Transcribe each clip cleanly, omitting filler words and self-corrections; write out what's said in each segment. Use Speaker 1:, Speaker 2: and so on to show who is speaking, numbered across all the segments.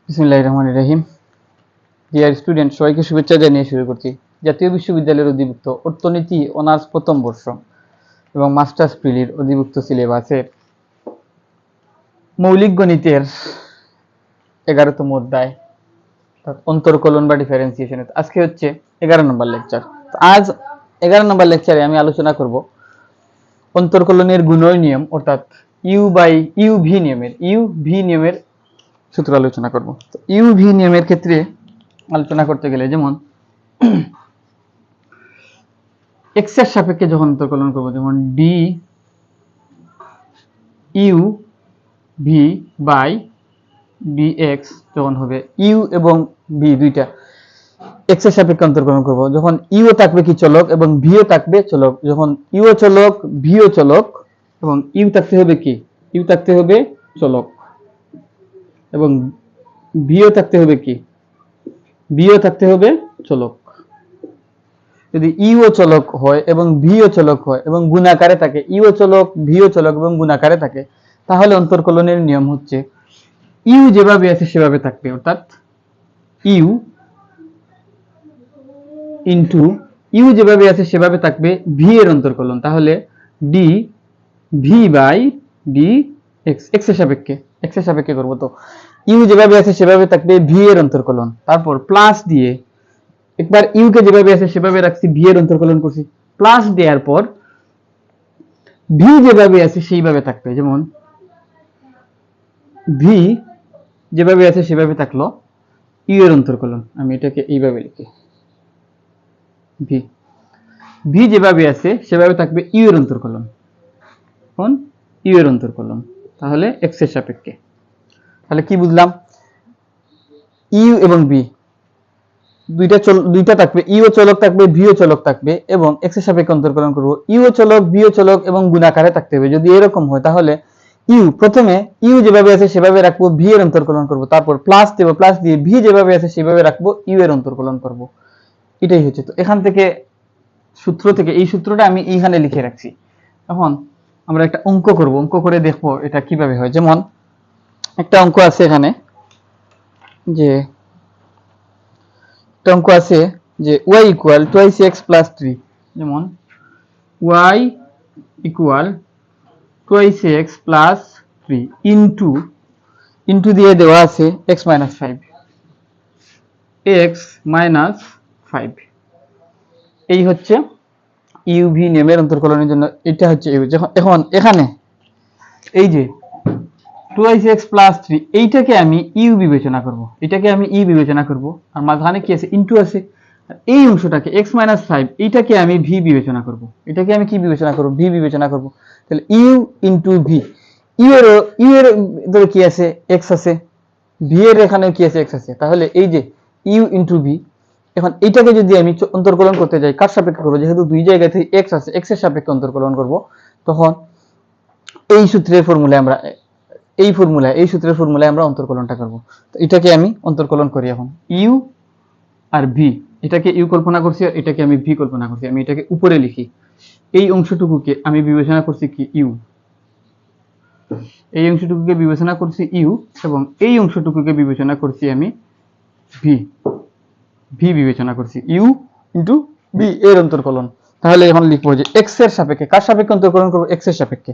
Speaker 1: বিসমিল্লাহির রহমানির রহিম। Dear student, সবাইকে শুভেচ্ছা জানিয়ে শুরু করছি। জাতীয় বিশ্ববিদ্যালয়ের অধিভুক্ত অর্থনীতি অনার্স প্রথম বর্ষ এবং মাস্টার্স প্রিলির অধিভুক্ত সিলেবাসের মৌলিক গণিতের 11তম অধ্যায় অন্তর্কলন বা ডিফারেন্সিয়েশন। আজকে হচ্ছে 11 নম্বর লেকচার। আজ 11 নম্বর লেকচারে আমি আলোচনা করব অন্তর্কলনের গুণয় নিয়ম, অর্থাৎ ইউ-ভি নিয়মের সূত্র আলোচনা করব। ইউ-ভি নিয়মের ক্ষেত্রে আলোচনা করতে গেলে, যেমন এক্স এর সাপেক্ষে যখন অন্তর্কলন করব, যেমন d u v by d x যখন হবে, ইউ এবং ভি দুইটা এক্স এর সাপেক্ষে অন্তর্কলন করব, যখন ইউ থাকবে কি চলক এবং ভিও থাকবে চলক, যখন ইউ চলক ভিও চলক এবং ইউ থাকতে হবে কি, ইউ থাকতে হবে চলক এবং ভিও থাকতে হবে কি, ভিও থাকতে হবে চলক। যদি ইও চলক হয় এবং ভিও চলক হয় এবং গুণাকারে থাকে, ইও চলক ভিও চলক এবং গুণাকারে থাকে, তাহলে অন্তর্কলনের নিয়ম হচ্ছে ইউ যেভাবে আছে সেভাবে থাকবে, অর্থাৎ ইউ ইন্টু ইউ যেভাবে আছে সেভাবে থাকবে ভি এর অন্তর্কলন, তাহলে d v by d x, x এর সাপেক্ষে করবো। তো ইউ যেভাবে আছে সেভাবে থাকবে ভি এর অন্তর্কলন, তারপর প্লাস দিয়ে একবার ইউ কে যেভাবে আছে সেভাবে রাখছি, ভি এর অন্তর্কলন করছি, প্লাস দেওয়ার পর ভি যেভাবে আছে সেইভাবে থাকবে, যেমন ভি যেভাবে আছে সেভাবে থাকলো ইউ এর অন্তর্কলন, আমি এটাকে এইভাবে লিখি, ভি ভি যেভাবে আছে সেভাবে থাকবে ইউ এর অন্তর্কলন, কোন ইউ এর অন্তর্কলন, তাহলে এক্স এর সাপেক্ষে। তাহলে কি বুঝলাম, ইউ এবং বি দুইটা থাকবে, ইউ চলক থাকবে ভিও চলক থাকবে এবং এক্স এর সাপেক্ষে অন্তর্কলন করব, ইউ চলক ভিও চলক এবং গুণাকারে থাকতে হবে। যদি এরকম হয় তাহলে ইউ প্রথমে ইউ যেভাবে আছে সেভাবে রাখবো, ভি এর অন্তর্কলন করব, তারপর প্লাস দেব, প্লাস দিয়ে ভি যেভাবে আছে সেভাবে রাখবো, ইউ এর অন্তর্কলন করব। এটাই হচ্ছে। তো এখান থেকে সূত্র থেকে এই সূত্রটা আমি এইখানে লিখে রাখছি। এখন আমরা একটা অঙ্ক করব, অঙ্ক করে দেখবো এটা কিভাবে হয়। যেমন একটা অঙ্ক আছে এখানে, যে অঙ্ক আছে যে y ইকুয়াল 2x প্লাস 3, যেমন y equal 2x plus 3 into দিয়ে দেওয়া আছে x মাইনাস 5, এই হচ্ছে ইউভি নিয়মের অন্তর্কলনের জন্য। এটা হচ্ছে ইউ। এখন এখানে এই যে 2x প্লাস 3 এইটাকে আমি ইউ বিবেচনা করব, আর মাঝখানে কি আছে, ইনটু আছে। এই অংশটাকে x মাইনাস 5 এইটাকে আমি ভি বিবেচনা করব, এটাকে আমি কি বিবেচনা করব, ভি বিবেচনা করব। তাহলে ইউ ইনটু ভি, ইউ এর ধরে কি আছে, x আছে, ভি এর এখানে কি আছে, x আছে। তাহলে এই যে ইউ ইনটু ভি, এখন এইটাকে যদি আমি অন্তর্কলন করতে যাই, কার সাপেক্ষে করব, যেহেতু দুই জায়গাতে x আছে, x এর সাপেক্ষে অন্তর্কলন করব, তখন এই সূত্রের ফর্মুলায় আমরা এই সূত্রের ফর্মুলায় আমরা অন্তর্কলনটা করব। তো এটাকে আমি অন্তর্কলন করি। এখন ইউ আর ভি, এটাকে ইউ কল্পনা করছি আর এটাকে আমি ভি কল্পনা করছি, আমি এটাকে উপরে লিখি। এই অংশটুকুকে আমি বিবেচনা করছি কি, ইউ, এই অংশটুকুকে বিবেচনা করছি ইউ এবং এই অংশটুকুকে বিবেচনা করছি আমি ভি বিবেচনা করছি, ইউ ইনটু ভি এর অন্তর্কলন। তাহলে এখন লিখবো যে এক্স এর সাপেক্ষে, কার সাপেক্ষে অন্তর্কলন করব, এক্স এর সাপেক্ষে,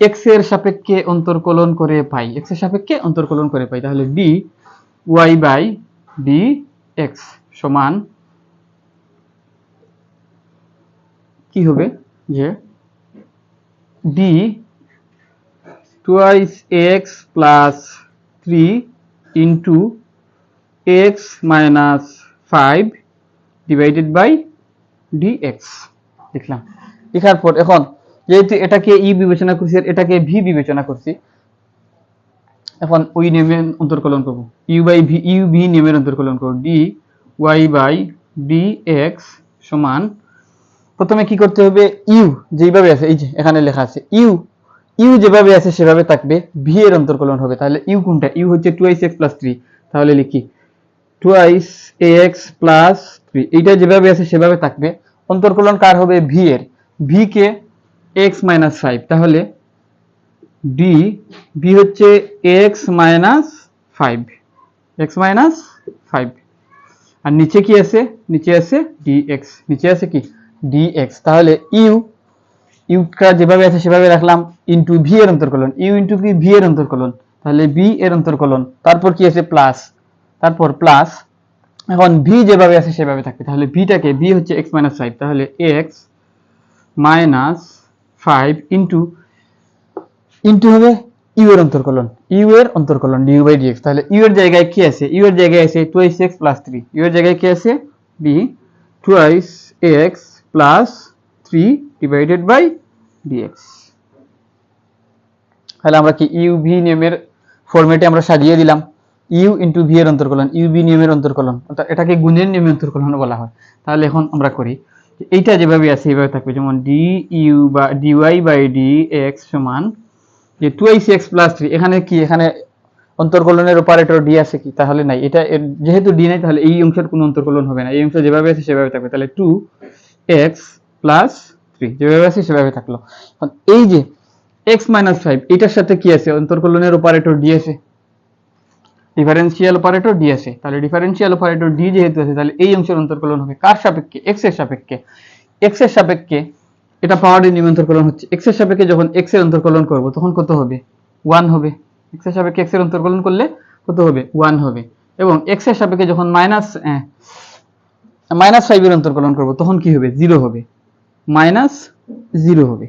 Speaker 1: এক্স এর সাপেক্ষে অন্তর্কলন করে পাই, এক্স এর সাপেক্ষে অন্তর্কলন করে পাই। তাহলে d y by d x সমান কি হবে, যে d twice x plus 3 into x minus 5 divided by dx লিখলাম। লেখার পর এখন যেহেতু এটাকে ই বিবেচনা করছি আর এটাকে ভি বিবেচনা করছি, এখন ওই নিয়মের অন্তর্কলন করব, ইউ ভি নিয়মের অন্তর্কলন করব। D y by d x সমান, প্রথমে কি করতে হবে, ইউ যেভাবে আছে, এই যে এখানে লেখা আছে ইউ যেভাবে আছে সেভাবে থাকবে, ভি এর অন্তর্কলন হবে। তাহলে ইউ কোনটা, ইউ হচ্ছে 2x প্লাস 3, তাহলে লিখি 2x প্লাস 3, এইটা যেভাবে আছে সেভাবে থাকবে। অন্তর্কলন কার হবে, ভি এর, ভি কে x মাইনাস 5, তাহলে ডি ভি হচ্ছে x মাইনাস 5 x মাইনাস 5, আর নিচে কি আছে, নিচে আছে dx, নিচে আছে কি dx। তাহলে ইউটা যেভাবে আছে সেভাবে রাখলাম, ইনটু ভি এর অন্তর্কলন, ইউ ইনটু কি ভি এর অন্তর্কলন, তাহলে বি এর অন্তর্কলন, তারপর কি আছে প্লাস, তারপর প্লাস, এখন ভি যেভাবে আছে সেভাবে থাকবে, তাহলে ভিটাকে, ভি হচ্ছে x মাইনাস 5, তাহলে x মাইনাস 5 ইনটু, ইনটু হবে ইউ এর অন্তর্কলন, ইউ এর অন্তর্কলন ডিউ বাই ডিএক্স। তাহলে ইউ এর জায়গায় কি আছে, ইউ এর জায়গায় আছে 2x প্লাস 3, ইউ এর জায়গায় কি আছে b 2x plus 3 divided by dx. তাহলে আমরা কি ইউ ভি নিয়মের ফরম্যাটে আমরা সাজিয়ে দিলাম, ইউ ইন্টু ভি এর অন্তর্কলন, ইউ ভি নিয়মের অন্তর্কলন, অর্থাৎ এটাকে গুণের নিয়মের অন্তর্কলন বলা হয়। তাহলে এখন আমরা করি, এইটা যেভাবে আছে এইভাবে থাকবে, যেমন ডি ইউ বা ডিওয়াই বাই ডি এক্স সমান যে 2x প্লাস 3, এখানে কি, এখানে অন্তর্কলনের অপারেটর ডি আছে কি, তাহলে নাই, এটা যেহেতু ডি নাই তাহলে এই অংশের কোনো অন্তর্কলন হবে না, এই অংশ যেভাবে আছে সেভাবে থাকবে। তাহলে 2x প্লাস 3 যেভাবে আছে সেভাবে থাকলো। এই যে x মাইনাস 5 এটার সাথে কি আছে, অন্তর্কলনের অপারেটর ডি আছে, ডিফারেন্সিয়াল অপারেটর ডি আছে। তাহলে ডিফারেন্সিয়াল অপারেটর ডি যেহেতু আছে তাহলে এই অংশের অন্তর্কলন হবে কার সাপেক্ষে, x এর সাপেক্ষে, x এর সাপেক্ষে, এটা পাওয়ার নিয়মে অন্তর্কলন হচ্ছে, x এর সাপেক্ষে যখন x এর অন্তর্কলন করব তখন কত হবে, 1 হবে। x এর সাপেক্ষে x এর অন্তর্কলন করলে কত হবে, 1 হবে। এবং x এর সাপেক্ষে যখন মাইনাস 5 এর অন্তর্কলন করব তখন কি হবে, 0 হবে, মাইনাস 0 হবে।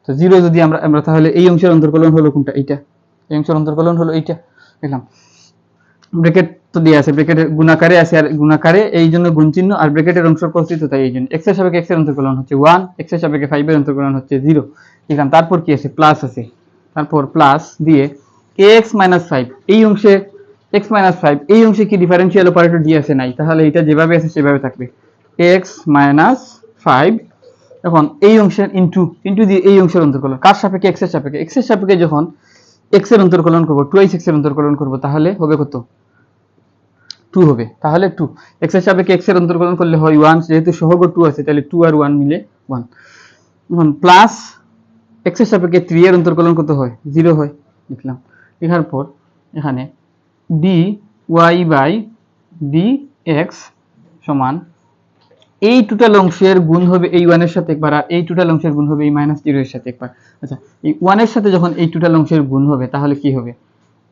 Speaker 1: তো 0 যদি আমরা তাহলে এই অংশের অন্তর্কলন হলো কোনটা, এইটা, এই অংশের অন্তর্কলন হলো এইটা, দেখলাম ব্র্যাকেট তো দেয়া আছে, ব্র্যাকেটের গুণাকারে আছে, আর গুণাকারে এই জন্য গুণ চিহ্ন, আর ব্র্যাকেটের অংশ প্রস্তুত তাই এই জন্য। x এর সাপেক্ষে x এর অন্তর্কলন হচ্ছে 1, x এর সাপেক্ষে 5 এর অন্তর্কলন হচ্ছে 0, দেখলাম। তারপর কি আছে, প্লাস আছে, তারপর প্লাস দিয়ে ax মাইনাস 5 এই অংশে, x মাইনাস 5 এই অংশে কি ডিফারেন্সিয়াল অপারেটর ডি আছে, নাই, তাহলে এটা যেভাবে আছে সেভাবে থাকবে, x মাইনাস 5। এখন এই অংশের ইনটু, ইনটু দিয়ে এই অংশের অন্তর্কলন কার সাপেক্ষে, x এর সাপেক্ষে, x এর সাপেক্ষে যখন x এর অন্তর্কলন করব, 2x এর অন্তর্কলন করব, তাহলে হবে কত, 2 হবে। তাহলে 2 x এর সাপেক্ষে x এর অন্তর্কলন করলে হয় 1, যেহেতু সহগ 2 আছে তাহলে 2 আর 1 মিলে 1। এখন প্লাস x এর সাপেক্ষে 3 এর অন্তর্কলন কত হয়, 0 হয়, লিখলাম। লেখার পর এখানে dy বাই dx সমান এই টোটাল অংশের গুণ হবে এই 1 এর সাথে একবার, আর এই টোটাল অংশের গুণ হবে এই -0 এর সাথে একবার। আচ্ছা, এই 1 এর সাথে যখন এই টোটাল অংশের গুণ হবে তাহলে কি হবে,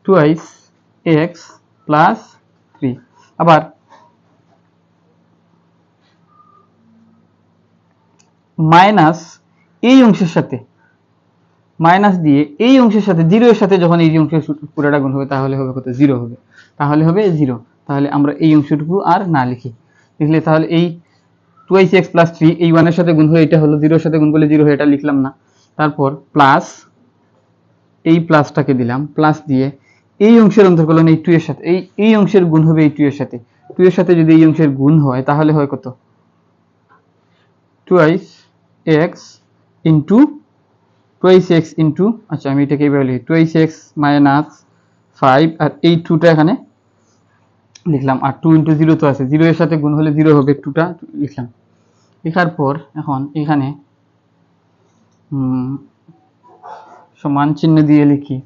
Speaker 1: 2x প্লাস 3, আবার মাইনাস এই অংশের সাথে, মাইনাস দিয়ে এই অংশের সাথে 0 এর সাথে যখন এই অংশের পুরোটা গুণ হবে তাহলে হবে কত, 0 হবে, তাহলে হবে 0। তাহলে আমরা এই অংশটুকু আর না লিখি, লিখলে তাহলে এই 2x প্লাস 3 এই 1 এর সাথে গুণ হয়ে এটা হলো, 0 এর সাথে গুণ করলে 0 হয়, এটা লিখলাম না। তারপর প্লাস এই প্লাসটাকে দিলাম, প্লাস দিয়ে এই অংশের অন্তর্কলন এই 2 এর সাথে, এই অংশের গুণ হবে এই 2 এর সাথে, 2 এর সাথে যদি এই অংশের গুণ হয় তাহলে হয় কত, 2x ইনটু 2x ইনটু, আচ্ছা আমি এটাকে এইভাবে লিখি, 2x মাইনাস 5, আর এই 2টা এখানে লিখলাম, আর 2 ইনটু 0 তো আছে, 0 এর সাথে গুণ হলে 0 হবে, 2টা লিখলাম। লেখার পর এখন এখানে সমান চিহ্ন দিয়ে লিখি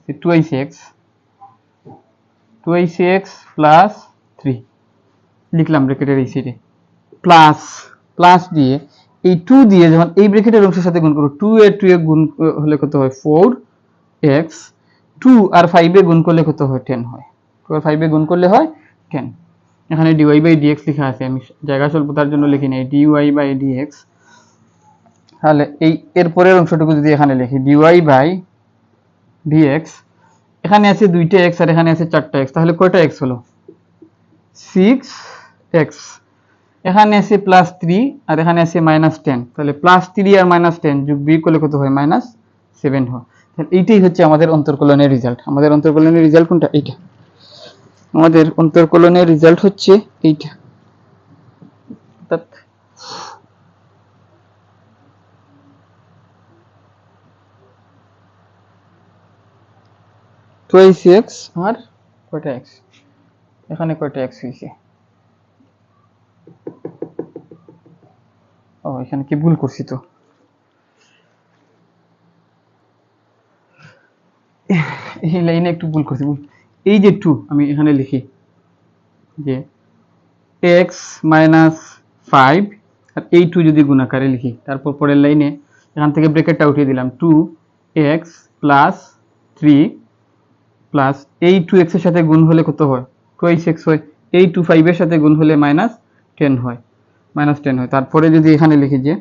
Speaker 1: 2x প্লাস 3 লিখলাম ব্র্যাকেটের এই সাইডে, প্লাস, প্লাস দিয়ে এই 2 দিয়ে যখন এই ব্র্যাকেটের অংশের সাথে গুণ করব, 2 এর গুণ হলে কত হয়, 4x, 2 আর 5 এ গুণ করলে কত হয়, 10 হয়, 2 আর 5 এ গুণ করলে হয় 10। এখানে dy বাই dx লেখা আছে, আমি জায়গা স্বল্পতার জন্য লিখি নাই, dy বাই dx। তাহলে এই এর পরের অংশটুকু যদি এখানে লিখি, dy বাই dx, এখানে আছে 2টা x আর এখানে আছে 4টা x, তাহলে কয়টা x হলো, 6x। এখানে আছে প্লাস 3 আর এখানে আছে -10, তাহলে প্লাস 3 আর -10 যোগ বিয়োগ করলে কত হয়, -7 হয়। তাহলে এইটাই হচ্ছে আমাদের অন্তর্কলনের রেজাল্ট। আমাদের অন্তর্কলনের রেজাল্ট কোনটা, এইটা, আমাদের অন্তর্কলনের রেজাল্ট হচ্ছে এইটা, অর্থাৎ 2x আর কয়টা x, এখানে কয়টা x হয়েছে, ও এখানে কি ভুল করছি, তো এই লাইনে একটু ভুল করছি, এই যে 2 আমি এখানে লিখি, যে x মাইনাস 5 আর এই 2 যদি গুণাকারে লিখি, তারপর পরের লাইনে এখান থেকে ব্র্যাকেটটা উঠিয়ে দিলাম, 2x প্লাস 3 প্লাস এই 2x এর সাথে গুণ হলে কত হয়, 2x হয়, এই 2 5 এর সাথে গুণ হলে মাইনাস 10 হয়, তারপরে যদি এখানে লিখি যে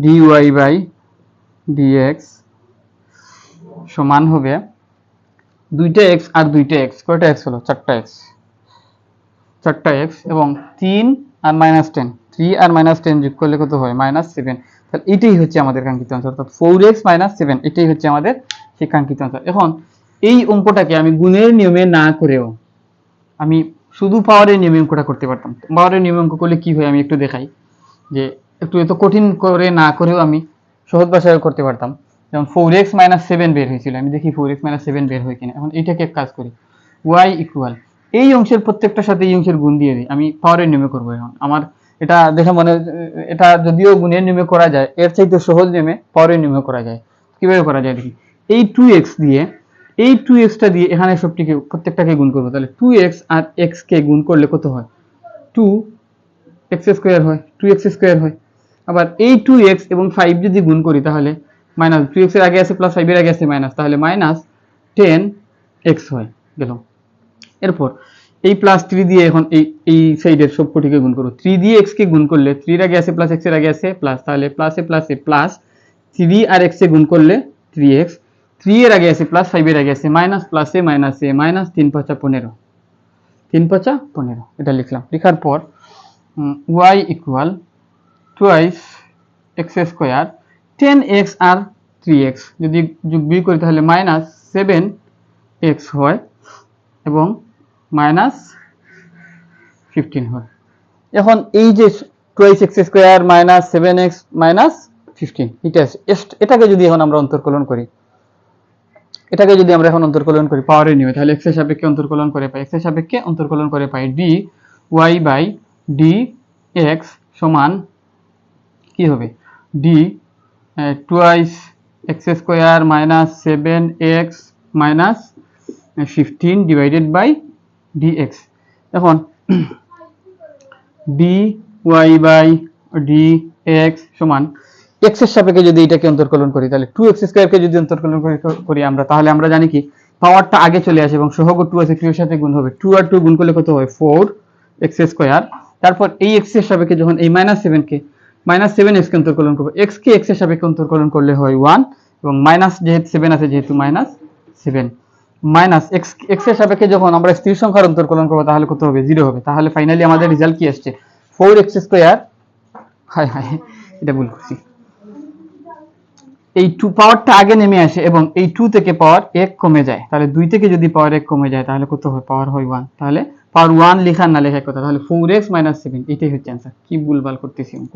Speaker 1: dy বাই dx সমান হবে দুইটা x আর দুইটা x, কয়টা x হলো, চারটা x এবং 3 আর -10, 3 আর -10 যোগ করলে কত হয়, -7। তাহলে এটাই হচ্ছে আমাদের কাঙ্ক্ষিত আনসার, অর্থাৎ 4x - 7 এটাই হচ্ছে আমাদের সেই কাঙ্ক্ষিত আনসার। এখন এই অঙ্কটাকে আমি গুণের নিয়মে না করেও আমি শুধু পাওয়ারের নিয়মে অঙ্কটা করতে পারতাম। পাওয়ারের নিয়মে অঙ্ক করলে কি হয় আমি একটু দেখাই, যে একটু এত কঠিন করে না করেও আমি সহজ ভাষায় করতে পারতাম। যেমন 4x - 7 বের হয়েছিল, আমি দেখি 4x - 7 বের হয় কিনা। এখন এটাকে এক কাজ করি, y ইকুয়াল এই অংশের প্রত্যেকটার সাথে এই অংশের গুণ দিয়ে দিই, আমি পাওয়ারের নিয়মে করবো। এখন আমার এটা দেখে মনে, এটা যদিও গুণের নিয়মে করা যায়, এর চাইতে সহজ নিয়মে পাওয়ারের নিয়মে করা যায়। কিভাবে করা যায় দেখি, এই 2x দিয়ে এই 2xটা দিয়ে এখানে সবটিকে প্রত্যেকটাকে গুণ করবো, তাহলে 2x আর x কে গুণ করলে কত হয়, 2x স্কয়ার হয়, 2x স্কয়ার হয়। আবার এই 2x এবং 5 যদি গুণ করি তাহলে মাইনাস, 2x এর আগে আছে প্লাস, 5 এর আগে আছে মাইনাস, তাহলে -10x হয় গেল। এরপর এই প্লাস 3 দিয়ে এখন এই সাইডের সবকটিকে গুণ করব, 3 দিয়ে x কে গুণ করলে 3 এর আগে আছে প্লাস, x এর আগে আছে প্লাস, তাহলে প্লাসে প্লাসে প্লাস, 3 আর x এ গুণ করলে 3x, 3 এর আগে আছে প্লাস, 5 এর আগে আছে মাইনাস, প্লাসে মাইনাসে মাইনাস, 3 × 5 = 15, 3 × 5 = 15, এটা লিখলাম। লেখার পর y equal twice x square, 10x আর 3x যদি যোগ বিয়োগ করি তাহলে -7x হয় এবং -15 হয়। এখন এই যে টুয়াইস x স্কয়ার -7x -15 এটা আছে, এটাকে যদি এখন আমরা অন্তর্কলন করি, পাওয়ারের নিয়মে, তাহলে x এর সাপেক্ষে অন্তর্কলন করে পাই dy বাই dx সমান কি হবে, d twice x square -7x -15 divided by dx। এখন dy বাই dx সমান x এর সাপেক্ষে যদি এটাকে অন্তর্কলন করি, তাহলে 2x স্কয়ারকে যদি অন্তর্কলন করি আমরা, তাহলে আমরা জানি কি পাওয়ারটা আগে চলে আসে এবং সহগ 2 আছে, 2 এর সাথে গুণ হবে, 2 আর 2 গুণ করলে কত হয়, 4x স্কয়ার। তারপর এই x এর সাপেক্ষে যখন এই -7 কে -7x কে অন্তর্কলন করব, x কে x এর সাপেক্ষে অন্তর্কলন করলে হয় 1 এবং মাইনাস যেহেতু 7 আছে যেহেতু -7 মাইনাস x এর সাপেক্ষে যখন আমরা স্থির সংখ্যার অন্তর্কলন করব তাহলে কত হবে, 0 হবে। তাহলে ফাইনালি আমাদের রেজাল্ট কি আসছে, 4x স্কয়ার, হাই এটা ভুল করছি, এই 2 পাওয়ারটা আগে নেমে আসে এবং এই 2 থেকে পাওয়ার 1 কমে যায়, তাহলে 2 থেকে যদি পাওয়ার 1 কমে যায় তাহলে কত হয়, পাওয়ার হয় 1। তাহলে পাওয়ার 1 লেখা না লেখা কথা, তাহলে 4x - 7 এটাই হচ্ছে आंसर। কি ভুলভাল করতেছি অঙ্ক,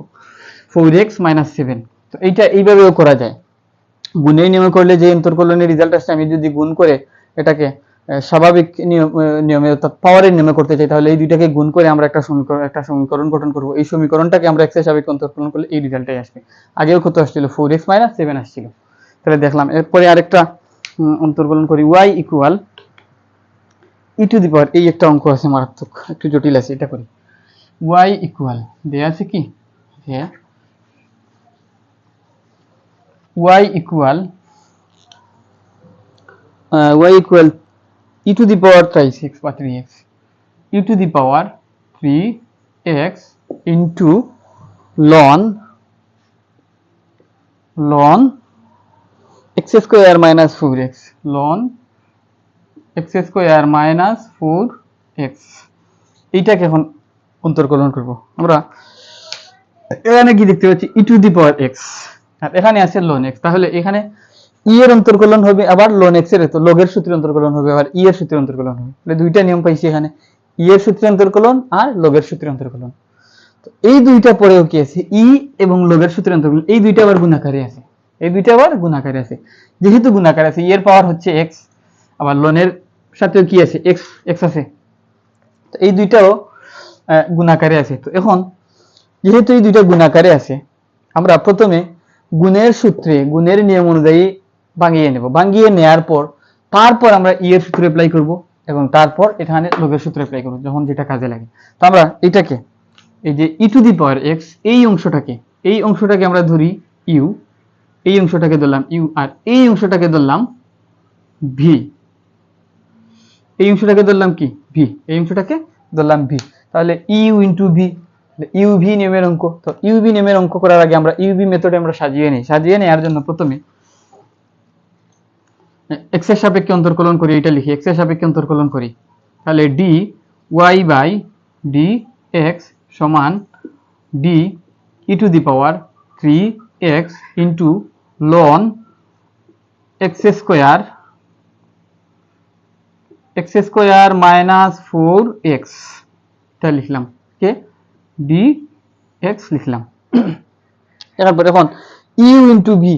Speaker 1: 4x - 7। তো এইটা এইভাবেও করা যায়, গুণের নিয়মে করলে যে অন্তর্কলনের রেজাল্ট আসছে, আমি যদি গুণ করে এটাকে স্বাভাবিক নিয়মে অর্থাৎ পাওয়ারের নিয়মে করতে চাই, তাহলে এই দুইটাকে গুণ করে আমরা একটা সমীকরণ গঠন করব। এই সমীকরণটাকে আমরা x এর সাপেক্ষে অন্তর্কলন করলে এই রেজাল্টটাই আসবে। আগেও কত আসছিল, 4x - 7 আসছিল। তাহলে দেখলাম, এরপরে আরেকটা অন্তর্কলন করি, y equal e to the power, এই একটা অঙ্ক আছে মারাত্মক, একটু জটিল আছে, এটা করি। y ইকুয়াল দেয়া আছে কি, হ্যাঁ, y equal e to the power 3x বা 3x, e to the power 3x into ln x square minus 4x, ln x square minus 4x, এইটাকে এখন অন্তর্কলন করব আমরা। এখানে কি দেখতে পাচ্ছি, e to the power x আর এখানে আছে ln x, তাহলে এখানে e এর অন্তর্কলন হবে, আবার ln x এর log এর সূত্রে অন্তর্কলন হবে, আবার e এর সূত্রে অন্তর্কলন হবে। তাহলে দুইটা নিয়ম পাইছি এখানে, e এর সূত্রে অন্তর্কলন আর log এর সূত্রে অন্তর্কলন। তো এই দুইটা পরেও কি আছে, e এবং log এর সূত্রে অন্তর্কলন, এই দুইটা আবার গুণাকারে আছে, যেহেতু গুণাকারে আছে, e এর পাওয়ার হচ্ছে x, আবার ln এর সাথেও কি আছে, x আছে, তো এই দুইটাও গুণাকারে আছে। তো এখন যেহেতু এই দুইটা গুণাকারে আছে, আমরা প্রথমে গুণের সূত্রে গুণের নিয়ম অনুযায়ী ভাঙিয়ে নেব, ভাঙিয়ে নেওয়ার পর তারপর আমরা ই এর সূত্র অ্যাপ্লাই করব, এবং তারপর এখানে লগের সূত্র অ্যাপ্লাই করব যখন যেটা কাজে লাগে। তো আমরা এটাকে এই যে e to the power x এই অংশটাকে আমরা ধরি ইউ, এই অংশটাকে ধরলাম ইউ, আর এই অংশটাকে ধরলাম ভি, এই অংশটাকে ধরলাম কি ভি, এই অংশটাকে ধরলাম ভি। তাহলে ইউ ইন্টু ভি, ইউভি নিয়মের অঙ্ক। তো ইউভি নিয়মের অঙ্ক করার আগে আমরা ইউভি মেথডে আমরা সাজিয়ে নেওয়ার জন্য প্রথমে এক্স এর সাপেক্ষে অন্তর্কলন করি, এটা লিখি এক্স এর সাপেক্ষে অন্তর্কলন করি। তাহলে d y by d x সমান d e to the power 3x into ln x square minus 4x, এটা লিখলাম কে ডি এক্স লিখলাম। এরপর এখন ইউ ইন্টু ভি,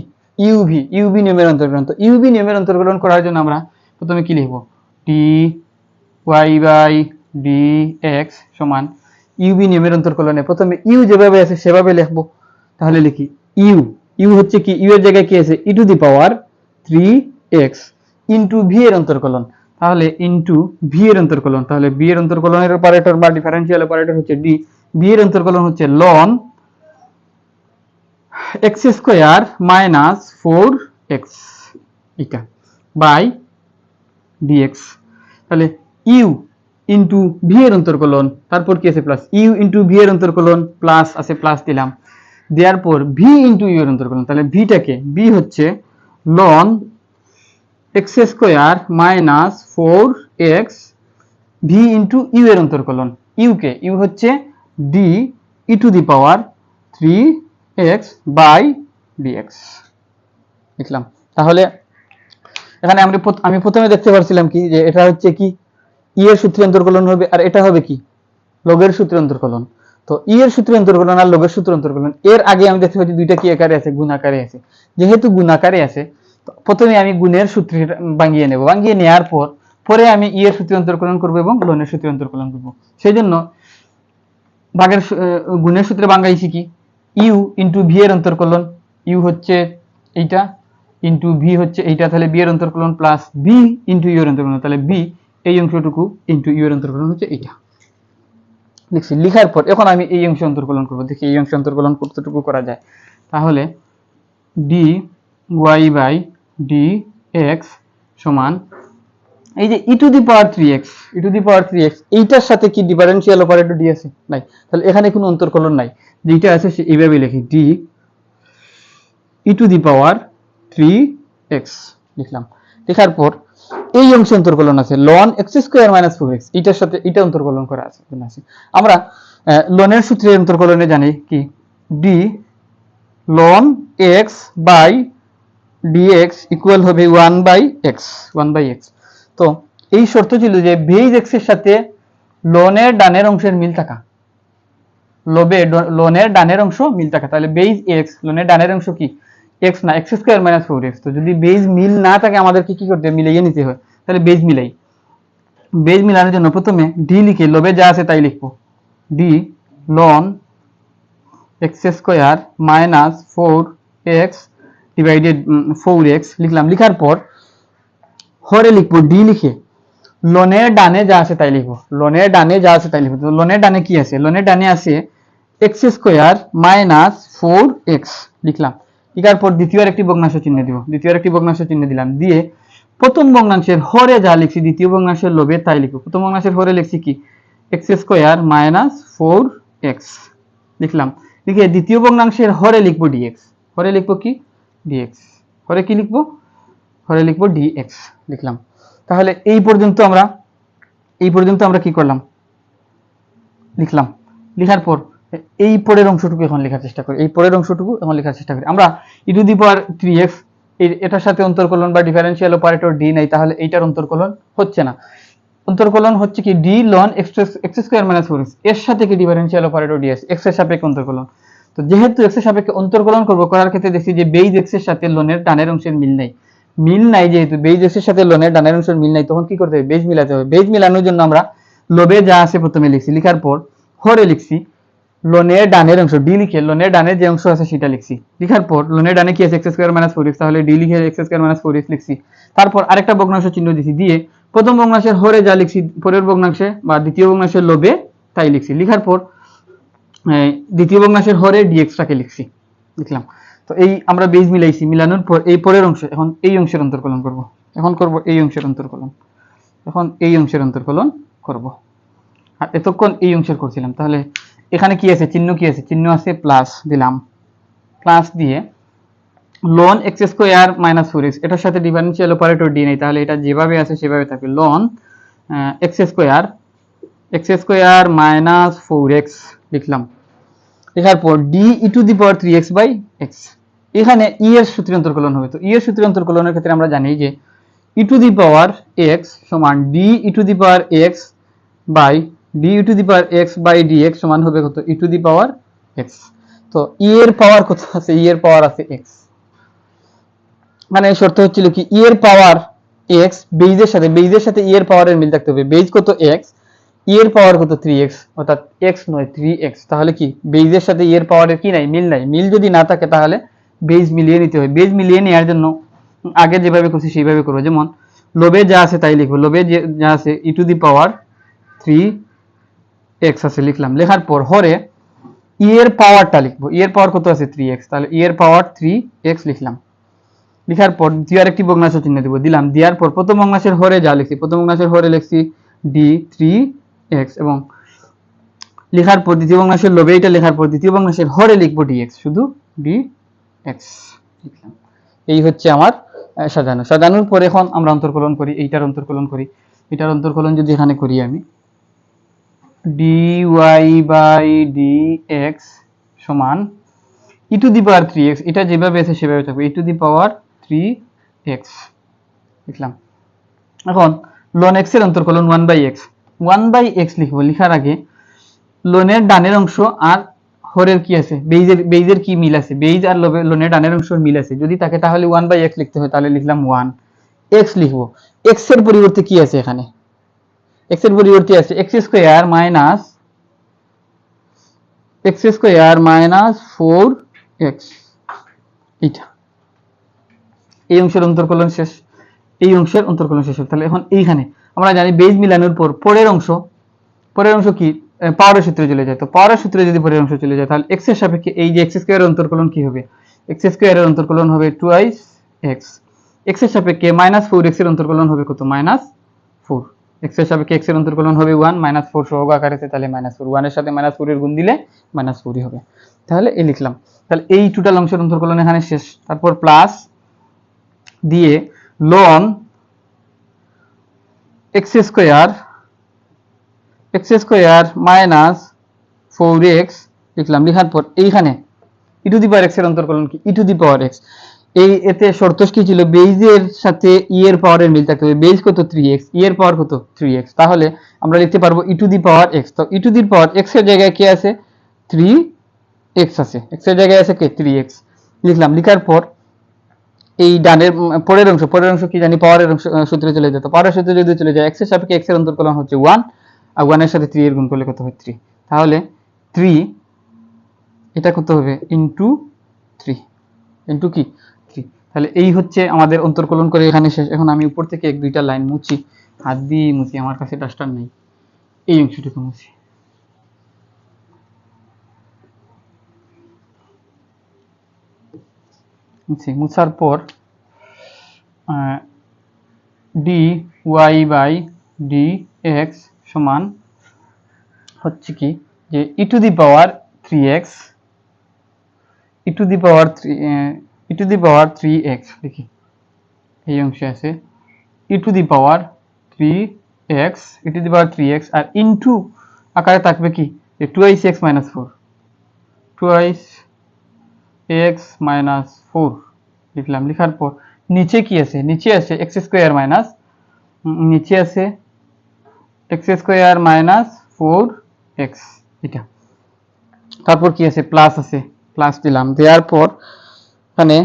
Speaker 1: ইউভি নিয়মের অন্তর্কলন। তো ইউভি নিয়মের অন্তর্কলন করার জন্য আমরা প্রথমে কি লিখব, d y by d x সমান ইউভি নিয়মের অন্তর্কলনে প্রথমে ইউ যেভাবে আছে সেভাবে লিখবো। তাহলে লিখি ইউ হচ্ছে কি, ইউ এর জায়গায় কি আছে e to the power 3x into v এর অন্তর্কলন, তাহলে ইন্টু ভি এর অন্তর্কলন। তাহলে বি এর অন্তর্কলনের অপারেটর বা ডিফারেন্সিয়াল অপারেটর হচ্ছে ডি, বি এর অন্তর্কলন হচ্ছে ln x square minus 4x এটা বাই ডিএক্স। তাহলে ইউ ইন্টু ভি এর অন্তর্কলন, তারপর কি আছে প্লাস, ইউ ইন্টু ভি এর অন্তর্কলন প্লাস আছে, প্লাস দিলাম, দেওয়ার পর ভি ইন্টু ইউ এর অন্তর্কলন। তাহলে ভিটাকে বি হচ্ছে ln x square minus 4x v into u এর অন্তর্কলন, ইউ হচ্ছে d e to the power 3x by dx লিখলাম। তাহলে এখানে আমি প্রথমে দেখতে পাচ্ছিলাম কি যে এটা হচ্ছে কি ই এর সূত্রে অন্তর্কলন হবে, আর এটা হবে কি লগের সূত্রে অন্তর্কলন। তো ই এর সূত্রে অন্তর্কলন আর লগের সূত্রে অন্তর্কলন, এর আগে আমি দেখতে পাচ্ছি দুইটা কি আকারে আছে, গুণ আকারে আছে। যেহেতু গুণ আকারে আছে প্রথমে আমি গুণের সূত্রে ভাঙিয়ে নেব, ভাঙিয়ে নেওয়ার পরে আমি ই এর সূত্রে অন্তর্কলন করব এবং লনের সূত্রে অন্তর্কলন করব। সেই জন্য ভাগের গুণের সূত্রে ভাঙাইছি কি ইউ ইন্টু ভি এর অন্তর্কলন, ইউ হচ্ছে এইটা ইন্টু ভি হচ্ছে এইটা, তাহলে বি এর অন্তর্কলন প্লাস বি ইন্টু ইউ এর অন্তর্কলন, তাহলে বি এই অংশটুকু ইন্টু ইউ এর অন্তর্কলন হচ্ছে এইটা লিখছি। লিখার পর এখন আমি এই অংশ অন্তর্কলন করব, দেখি এই অংশ অন্তর্কলন কতটুকু করা যায়। তাহলে d y by d x সমান এই যে e to the power 3x এইটার সাথে কি ডিফারেন্সিয়াল অপারেটর ডি আছে নাই, তাহলে এখানে কোনো অন্তর্কলন নাই, যেটা আছে সে এইভাবে লিখি D e to the power 3x লিখলাম। লেখার পর এই অংশ অন্তর্কলন আছে loan x square minus 4x, এটার সাথে এটা অন্তর্কলন করা আছে। আমরা লনের সূত্রে অন্তর্কলনে জানি কি d ln x by dx equal হবে 1/x। তো এই শর্ত ছিল যে বেজ x এর সাথে লনের ডানের অংশের মিল থাকা, লনের ডানের অংশ মিল থাকা। তাহলে বেজ x লনের ডানের অংশ কি x না x স্কয়ার মাইনাস 4x। তো যদি বেজ মিল না থাকে আমাদেরকে কি করতে হবে, মিলাইয়ে নিতে হয়। তাহলে বেজ মিলাই, বেজ মিলানোর জন্য প্রথমে ডি লিখে লবে যা আছে তাই লিখবো, d ln x square minus 4x divided 4x লিখলাম। লিখার পর হরে লিখবো ডি লিখে লনের ডানে যা আছে তাই লিখবো, লনের ডানে যা আছে তাই লিখবো। তো লনের ডানে কি আছে, লনের ডানে আছে এক্স স্কয়ার মাইনাস 4x লিখলাম। লিখার পর দ্বিতীয় একটি ভগ্নাংশ চিহ্ন দিব, দ্বিতীয় একটি ভগ্নাংশ চিহ্ন দিলাম, দিয়ে প্রথম ভগ্নাংশের হরে যা লিখছি দ্বিতীয় ভগ্নাংশের লবে তাই লিখবো। প্রথম ভগ্নাংশের হরে লিখছি কি এক্স স্কয়ার মাইনাস 4x লিখলাম। লিখে দ্বিতীয় ভগ্নাংশের হরে লিখবো dx, হরে লিখবো কি dx, হরে কি লিখবো, হরে লিখবো dx লিখলাম। তাহলে এই পর্যন্ত আমরা কি করলাম, লিখলাম। লিখার পর এই পরের অংশটুকু এখন লেখার চেষ্টা করি, আমরা ই টু দি পাওয়ার 3x এটার সাথে অন্তর্কলন বা ডিফারেন্সিয়াল অপারেটর ডি নাই, তাহলে এইটার অন্তর্কলন হচ্ছে না। অন্তর্কলন হচ্ছে কি d ln x square minus 4x, এর সাথে কি ডিফারেন্সিয়াল অপারেটর ডি আছে, এক্স এর সাপেক্ষে অন্তর্কলন। তো যেহেতু এক্স এর সাপেক্ষে অন্তর্কলন করব, করার ক্ষেত্রে দেখছি যে বেজ এক্স এর সাথে লনের ডানের অংশের মিল নাই, যেহেতু বেজ এক্স এর সাথে লনের ডানের অংশের মিল নাই, তখন কি করতে হবে, বেজ মিলাতে হবে। বেজ মিলানোর জন্য আমরা লবে যা আছে প্রথমে লিখছি, লিখার পর হরে লিখছি লনের ডানের অংশ, ডি লিখে লনের ডানের যে অংশ আছে সেটা লিখছি। লিখার পর লনের ডানে কি আছে এক্স স্কয়ার মাইনাস 4x, তাহলে ডি লিখে এক্স স্কয়ার মাইনাস 4x লিখছি। তারপর আরেকটা ভগ্নাংশ চিহ্ন দিছি, দিয়ে প্রথম ভগ্নাংশের হরে যা লিখছি পরের ভগ্নাংশে বা দ্বিতীয় ভগ্নাংশের লবে তাই লিখছি, লিখার পর দ্বিতীয় ভগ্নাংশের হরে ডিএক্সটাকে লিখলাম। তো এই আমরা বেজ মিলাইছি, মিলানোর পর এই পরের অংশ, এখন এই অংশের অন্তর্কলন করব। এখন করব এই অংশের অন্তর্কলন, এখন এই অংশের অন্তর্কলন করব। আর এতক্ষণ এই অংশের করছিলাম। তাহলে এখানে কি আছে, চিহ্ন কি আছে, চিহ্ন আছে প্লাস, দিলাম প্লাস দিয়ে loan x square minus 4x, এটার সাথে ডিফারেন্সিয়াল অপারেটর ডি নেই, তাহলে এটা যেভাবে আছে সেভাবে থাকবে। Loan x square minus 4x লিখলাম, লেখার পর d e to the power 3x by x. এখানে ই এর সূত্রে অন্তর্কলন হবে। তো ই এর সূত্রে অন্তর্কলনের ক্ষেত্রে আমরা জানি যে e to the power x সমান d e to the power x by d e to the power x by dx সমান হবে কত, ই টু দি পাওয়ার এক্স। তো ই এর পাওয়ার কত আছে, ই এর পাওয়ার আছে এক্স, মানে শর্ত হচ্ছিল কি ই এর পাওয়ার এক্স বেজের সাথে ই এর পাওয়ারের মিল থাকতে হবে। বেজ কত এক্স, ই এর পাওয়ার কত 3x, অর্থাৎ এক্স নয় 3x। তাহলে কি বেজের সাথে ই এর পাওয়ারের কি নাই, মিল নাই। মিল যদি না থাকে তাহলে বেজ মিলিয়ে নিতে হবে। বেজ মিলিয়ে নেওয়ার জন্য আগে যেভাবে করছি সেইভাবে করবো। যেমন লবে যা আছে তাই লিখবো, লবে যা আছে e to the power 3x আছে লিখলাম, লেখার পর হরে ই এর পাওয়ারটা লিখবো, ই এর পাওয়ার কত আছে 3x, তাহলে ই এর পাওয়ার 3x লিখলাম। লিখার পর দ্বিতীয় আরেকটি ভগ্নাংশ চিহ্ন দেবো, দিলাম। দেওয়ার পর প্রথম ভগ্নাংশের হরে যা লিখছি, প্রথম ভগ্নাংশের হরে লিখছি ডি 3x, এবং লেখার পর দ্বিতীয় ভগ্নাংশের লবে এটা লেখার পর দ্বিতীয় ভগ্নাংশের হরে লিখবো dx, শুধু dx লিখলাম। এই হচ্ছে আমার সাজানো। সাজানোর পর এখন আমরা অন্তর্কলন করি, এইটার অন্তর্কলন করি। এটার অন্তর্কলন যদি এখানে করি আমি, dy বাই dx সমান ই টু দি পাওয়ার 3x, এটা যেভাবে আছে সেভাবে থাকবে, ই টু দি পাওয়ার 3x লিখলাম। এখন লন x এর অন্তর্কলন 1/x, 1/x লিখবো। লিখার আগে লনের ডানের অংশ আর হরের কি আছে, বেইজের কি মিল আছে, বেইজ আর লনের ডানের অংশের মিল আছে, যদি থাকে তাহলে 1/x লিখতে হয়, তাহলে লিখলাম 1x লিখবো। x এর পরিবর্তে কি আছে এখানে, x এর পরিবর্তে আছে x স্কয়ার মাইনাস 4x, এইটা। এই অংশের অন্তর্কলন শেষ, এই অংশের অন্তর্কলন শেষ। তাহলে এখন এইখানে আমরা জানি বেজ মিলানোর পর পরের অংশ কি পাওয়ারের সূত্রে চলে যায়। তো পাওয়ারের সূত্রে যদি পরের অংশ চলে যায় তাহলে x এর সাপেক্ষে এই যে x স্কয়ারের অন্তর্কলন কি হবে, x স্কয়ারের অন্তর্কলন হবে 2x, x এর সাপেক্ষে মাইনাস 4x এর অন্তর্কলন হবে কত, -4। x এর সাপেক্ষে x এর অন্তর্কলন হবে 1, -4 সহগ আকারে আছে, তাহলে -4, 1 এর সাথে -4 এর গুণ দিলে -4ই হবে। তাহলে এই লিখলাম। তাহলে এই টোটাল অংশের অন্তর্কলন এখানে শেষ। তারপর প্লাস দিয়ে loan x square minus 4x লিখলাম। লিখার পর এইখানে ই টু দি পাওয়ার x এর অন্তর্কলন কি, ই টু দি পাওয়ার x। এই এতে শর্ত কি ছিল, বেজের সাথে ই এর পাওয়ারের মিল থাকতে হবে। বেজ কত 3x, ই এর পাওয়ার কত 3x, তাহলে আমরা লিখতে পারবো ই টু দি পাওয়ার x। তো ই টু দি পাওয়ার x এর জায়গায় কি আছে, 3x আছে, x এর জায়গায় আছে কি 3x লিখলাম। লিখার পর এই ডানের পরের অংশ কি জানি, পাওয়ারের অংশ সূত্রে চলে যেত। পাওয়ারের সূত্রে যদি চলে যায়, x এর সাপেক্ষে x এর অন্তর্কলন হচ্ছে 1, আর 1 এর সাথে 3 এর গুণ করলে কত হয় 3, তাহলে 3 এটা কত হবে ইনটু 3, ইনটু কি 3। তাহলে এই হচ্ছে আমাদের অন্তর্কলন করে এখানে শেষ। এখন আমি উপর থেকে 1-2টা লাইন মুছি, হাত দিয়ে মুছি, আমার কাছে ডাস্টার নেই, এই অংশটুকু মুছি। মুছার পর dy বাই dx সমান হচ্ছে কি যে e to the power 3x, e to the power 3x লিখি, এই অংশে আছে e to the power 3x, e to the power 3x, আর ইনটু আকারে থাকবে কি যে 2x - 4, 2x - 4 লিখলাম। লিখার পর নিচে কি আছে, নিচে আছে x স্কয়ার মাইনাস, নিচে আছে x স্কয়ার মাইনাস 4x এটা। তারপর কি আছে, প্লাস আছে, প্লাস দিলাম। দেওয়ার পর এখানে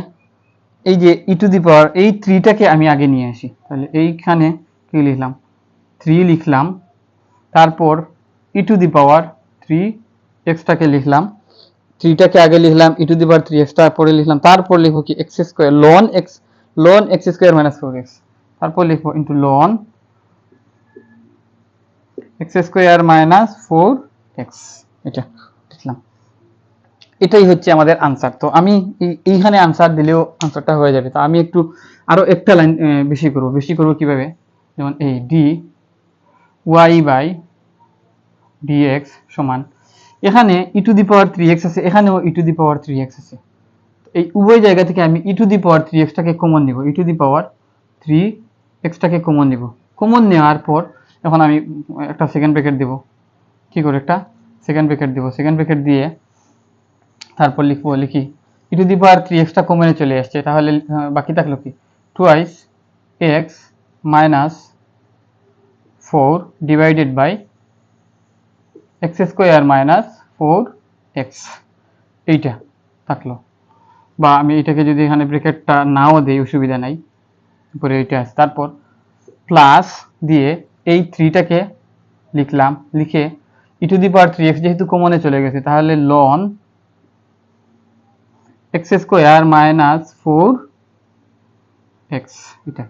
Speaker 1: এই যে ই টু দি পাওয়ার, এই 3টাকে আমি আগে নিয়ে আসি, তাহলে এইখানে কি লিখলাম 3 লিখলাম। তারপর ই টু দি পাওয়ার 3x-টাকে লিখলাম, 3টাকে আগে লিখলাম, ই টু দি পাওয়ার 3x তারপরে লিখলাম। তারপর লিখবো কি x square ln x square minus 4x, তারপর লিখবো into ln x square minus 4x, এটা লিখলাম। এটাই হচ্ছে আমাদের আনসার। তো আমি এইখানে আনসার দিলেও আনসারটা হয়ে যাবে। তো আমি একটু আরো একটা লাইন বেশি করব কিভাবে, যেমন এই ডি ওয়াই বাই ডিএক্স সমান, এখানে ই টু দি পাওয়ার 3x আছে, এখানেও ই টু দি পাওয়ার 3x আছে। এই উভয় জায়গা থেকে আমি ই টু দি পাওয়ার 3x টাকে কমন নিব, ই টু দি পাওয়ার 3x টাকে কমন নিব। কমন নেওয়ার পর এখন আমি একটা সেকেন্ড ব্র্যাকেট দেব, কি করে একটা সেকেন্ড ব্র্যাকেট দেব, সেকেন্ড ব্র্যাকেট দিয়ে তারপর লিখি ই টু দি পাওয়ার 3x টা কমনে চলে আসছে, তাহলে বাকি থাকলো কি twice x minus 4 divided by x square minus 4x, এইটা থাকলো। বা আমি এটাকে যদি এখানে ব্র্যাকেটটা নাও দেই অসুবিধা নাই, উপরে এইটা আছে, তারপর প্লাস দিয়ে এই 3টাকে লিখলাম, লিখে ই টু দি পাওয়ার 3x যেহেতু কমনে চলে গেছে, তাহলে loan x square minus 4x, এটা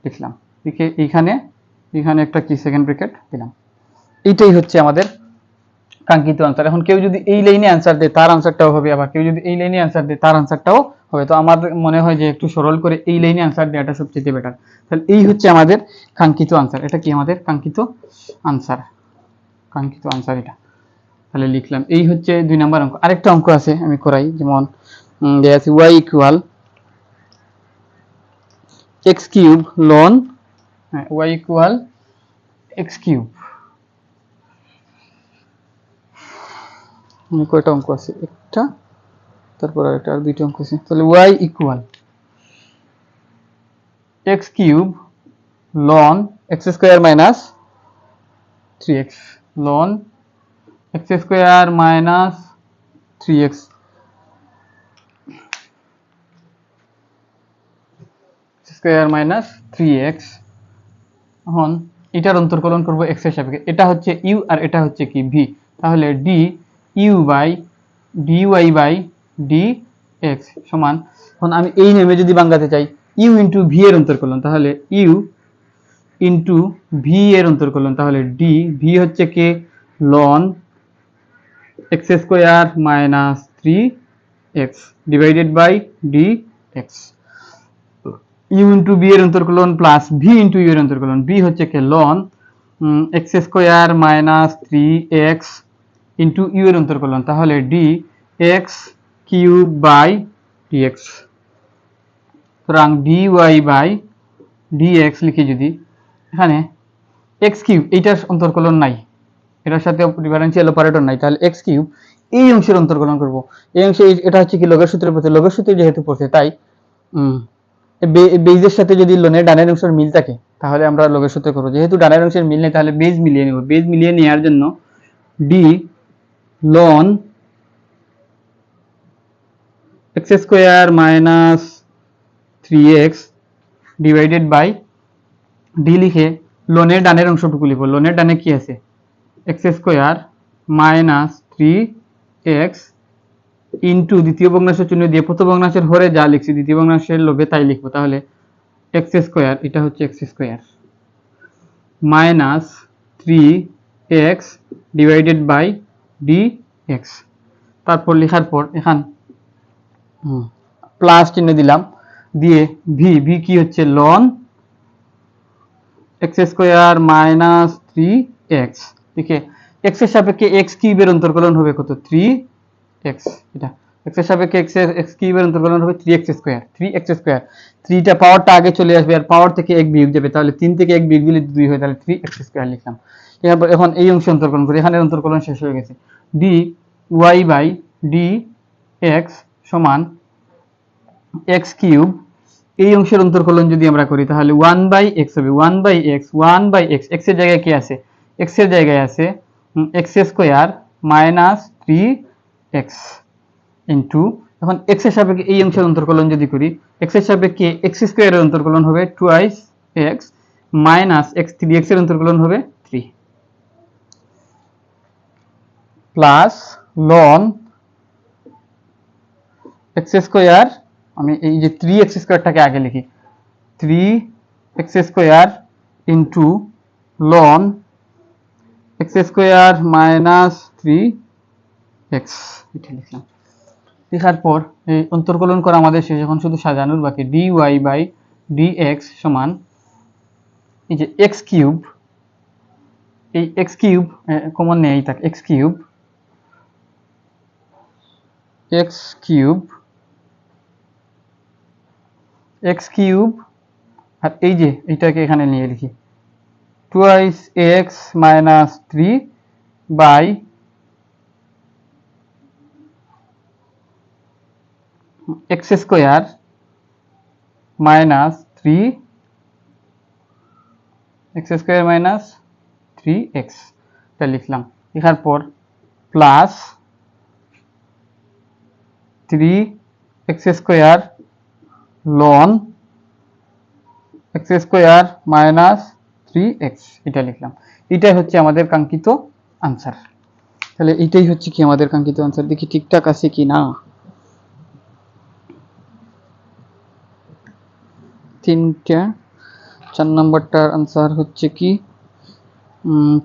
Speaker 1: লিখলাম। লিখে এখানে একটা কি সেকেন্ড ব্র্যাকেট দিলাম। এইটাই হচ্ছে আমাদের কাঙ্ক্ষিত আনসার। এখন কেউ যদি এই লাইনে আনসার দেয় তার আনসারটাও হবে, আবার কেউ যদি এই লাইনে আনসার দেয় তার আনসারটাও হবে। তো আমার মনে হয় যে একটু সরল করে এই লাইনে আনসার দেওয়াটা সবচেয়ে বেটার। তাহলে এই হচ্ছে আমাদের কাঙ্ক্ষিত আনসার। এটা কি আমাদের কাঙ্ক্ষিত আনসার, কাঙ্ক্ষিত আনসার এটা। তাহলে লিখলাম, এই হচ্ছে 2 নম্বর অঙ্ক। আরেকটা অঙ্ক আছে আমি করাই, যেমন দেয়া আছে y equal x cube ln, y equal x cube. কয়টা অঙ্ক আছে, একটা, তারপর আরেকটা, আর দুইটা অঙ্ক আছে। তাহলে y equal x cube ln x square minus 3x, ln x square minus 3x, square minus 3x। এখন এটার অন্তর্কলন করব x এর সাপেক্ষে, এটা হচ্ছে u আর এটা হচ্ছে কি v, তাহলে d u by dy by dx সমান, এখন আমি এই নেমে যদি বাংলাতে চাই u ইনটু v এর অন্তর্কলন, তাহলে u ইনটু v এর অন্তর্কলন, তাহলে d v হচ্ছে কে ln x square minus 3x divided by dx, u into v এর অন্তর্কলন প্লাস ভি ইন্টু ইউ এর অন্তর্কলন, বি হচ্ছে কে ln x square minus 3x into u এর অন্তর্কলন, তাহলে d x cube by dx. সুতরাং ডি ওয়াই বাই ডিএক্স লিখি যদি, এখানে এক্স কিউব এইটার অন্তর্কলন নাই, এটার সাথে ডিফারেন্সিয়াল অপারেটর নাই, তাহলে এক্স কিউব এই অংশের অন্তর্কলন করব। এই অংশে এটা হচ্ছে কি লগের সূত্রের পড়ছে, লগের সূত্রে যেহেতু পড়ছে তাই বেজের সাথে যদি লনের ডানের অংশের মিল থাকে তাহলে আমরা লগের সূত্রে করব। যেহেতু ডানের অংশের মিল নেই তাহলে বেজ মিলিয়ে নেব। বেজ মিলিয়ে নেওয়ার জন্য d ln x square minus 3x divided by d লিখে লনের ডানের অংশটুকু লিখব। লনের ডানে কি আছে, x square minus 3x into দ্বিতীয় ভগ্নাংশ চিহ্ন দিয়ে প্রথম ভগ্নাংশের হরে যা লিখছি দ্বিতীয় ভগ্নাংশের লবে তাই লিখবো, তাহলে এক্স স্কোয়ার, এটা হচ্ছে x square minus 3x divided by dx, তারপর লেখার পর এখান প্লাস চিহ্ন দিলাম, দিয়ে ভি, ভি কি হচ্ছে ln x square minus 3x লিখে x এর সাপেক্ষে x কিউবের অন্তর্কলন হবে কত 3x, এটা x এর সাপেক্ষে x কিউবের অন্তর্কলন হবে 3x স্কয়ার, 3x স্কয়ার, 3 টা পাওয়ারটা আগে চলে আসবে আর পাওয়ার থেকে 1 বিয়োগ যাবে, তাহলে 3 থেকে 1 বিয়োগ দিলে 2 হয়, তাহলে 3x স্কয়ার লিখলাম। এরপর এখন এই অংশ অন্তর্কলন করি, এখানে অন্তর্কলন শেষ হয়ে গেছে। dy বাই dx সমান x কিউব, এই অংশের অন্তর্কলন যদি আমরা করি তাহলে 1/x হবে, 1/x, x এর জায়গায় কি আছে, x এর জায়গায় আছে x square minus 3x into, এখন x এর সাপেক্ষে এই অংশের অন্তর্কলন যদি করি, x এর সাপেক্ষে x স্কয়ারের অন্তর্কলন হবে 2x মাইনাস x 3x এর অন্তর্কলন হবে 3 প্লাস লন x স্কয়ার, আমি এই যে 3x স্কয়ারটাকে আগে লিখি, 3x square into ln x square minus 3x, এটা লিখলাম। লেখার পর এই অন্তর্কলন করা আমাদের শেষ, এখন শুধু সাজানোর বাকি। dy বাই dx সমান এই যে x কিউব, এই x কিউব কমন নেই, থাক x কিউব আর এই যে এইটাকে এখানে নিয়ে লিখি 2x minus 3 by x square minus 3x, এটা লিখলাম। লেখার পর plus 3x square ln x square minus 3x, এটা লিখলাম। এটাই হচ্ছে আমাদের কাঙ্ক্ষিত আনসার। তাহলে এটাই হচ্ছে কি আমাদের কাঙ্ক্ষিত আনসার। দেখি ঠিকঠাক আছে কি না। 3টা, 4 নম্বরটার আনসার হচ্ছে কি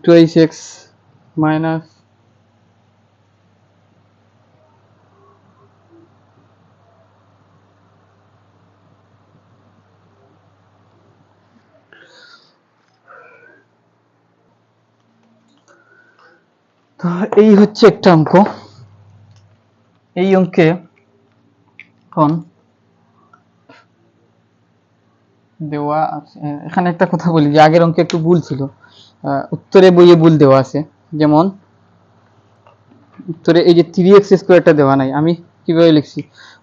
Speaker 1: 2x মাইনাস তো এই হচ্ছে একটা অঙ্ক। এই অঙ্কে এখন দেওয়া আছে, এখানে একটা কথা বলি যে আগের অঙ্কে একটু ভুল ছিল, উত্তরে বইয়ে ভুল দেওয়া আছে। যেমন উত্তরে এই যে 3x স্কোয়ারটা দেওয়া নাই, আমি কিভাবে লিখছি,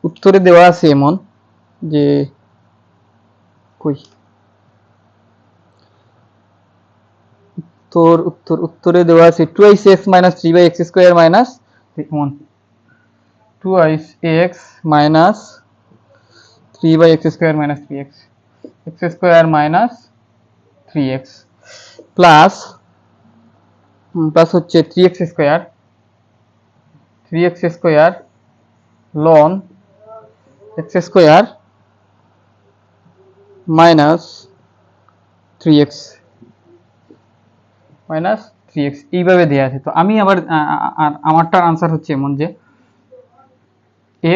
Speaker 1: উত্তরে দেওয়া আছে এমন যে কই উত্তরে দেওয়া আছে 2x minus 3x square minus 2x minus 3x square minus 3x, x square minus 3x plus হচ্ছে 3x square ln x square minus 3x এইভাবে দেওয়া আছে। তো আমি আবার আমারটার আনসার হচ্ছে এমন যে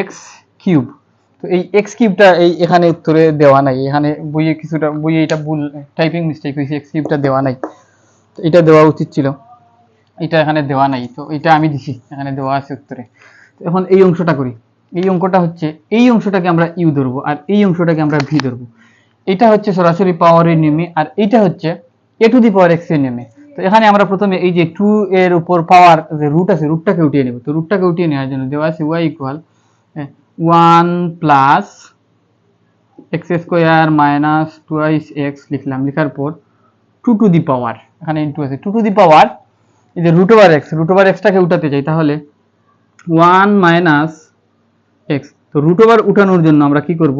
Speaker 1: x কিউব, তো এই x কিউবটা এই এখানে উত্তরে দেওয়া নাই, এখানে বইয়ে এটা ভুল টাইপিং মিস্টেক হয়েছে, x কিউবটা দেওয়া নাই, তো এটা দেওয়া উচিত ছিল, এটা এখানে দেওয়া নাই, তো এটা আমি দিছি, এখানে দেওয়া আছে উত্তরে। তো এখন এই অংশটা করি। এই অঙ্কটা হচ্ছে, এই অংশটাকে আমরা ইউ ধরবো আর এই অংশটাকে আমরা ভি ধরবো। এটা হচ্ছে সরাসরি পাওয়ারের নিয়মে, আর এইটা হচ্ছে a two the power x এর নিয়মে। তো এখানে আমরা প্রথমে এই যে 2 এর উপর পাওয়ার যে রুট আছে, রুটটাকে উঠিয়ে নেব। তো রুটটাকে উঠিয়ে নেওয়ার জন্য দেওয়া আছে y equal 1 plus x square minus 2x লিখলাম। লেখার পর 2 টু দি পাওয়ার, এখানে ইনটু আছে 2 টু দি পাওয়ার এই যে রুট ওভার এক্সটাকে উঠাতে চাই, তাহলে 1 মাইনাস এক্স। তো রুট ওভার উঠানোর জন্য আমরা কি করব,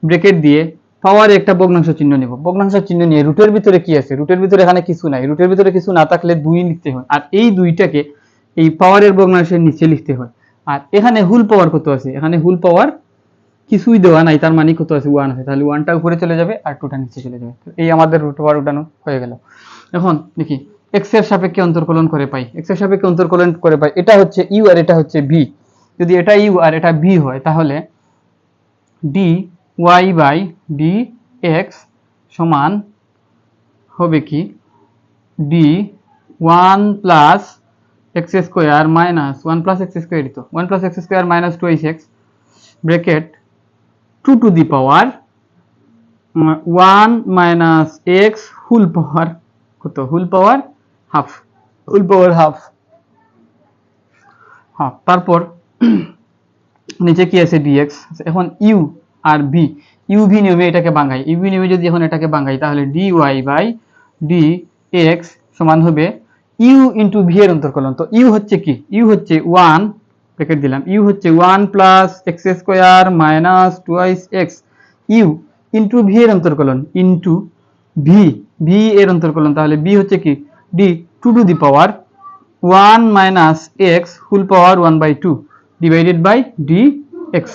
Speaker 1: ব্র্যাকেট দিয়ে পাওয়ারে একটা ভগ্নাংশ চিহ্ন নেব। ভগ্নাংশ চিহ্ন নিয়ে রুটের ভিতরে কি আছে, রুটের ভিতরে এখানে কিছু নাই, রুটের ভিতরে কিছু না থাকলে 2 লিখতে হয়, আর এই 2টাকে এই পাওয়ারের ভগ্নাংশের নিচে লিখতে হয়। আর এখানে হুল পাওয়ার কত আছে, এখানে হুল পাওয়ার কিছুই দেওয়া নাই, তার মানে কত আছে 1 আছে, তাহলে 1টা উপরে চলে যাবে আর 2টা নিচে চলে যাবে। এই আমাদের রুট ওভার উঠানো হয়ে গেল। এখন দেখি x এর সাপেক্ষে অন্তর্কলন করে পাই, x এর সাপেক্ষে অন্তর্কলন করে পাই, এটা হচ্ছে u আর এটা হচ্ছে v। যদি এটা u আর এটা v হয়, তাহলে dy বাই dx সমান হবে কি d 1 plus x square minus 1 plus x square, তো 1 plus x square minus 2x bracket 2 to the power 1 minus x whole power কত, হোল পাওয়ার হাফ, তারপর নিচে কি আছে dx। এখন u আর v, uv নিয়মে এটাকে ভাঙাই, uv নিয়মে যদি এখন এটাকে ভাঙাই, তাহলে dy বাই dx সমান হবে u ইনটু v এর অন্তর্কলন। তো u হচ্ছে কি, u হচ্ছে 1 ব্র্যাকেট দিলাম, u হচ্ছে 1 plus x square minus 2x u into v এর অন্তর্কলন ইনটু v এর অন্তর্কলন, তাহলে b হচ্ছে কি d 2 to the power 1 minus x whole power 1/2 divided by dx।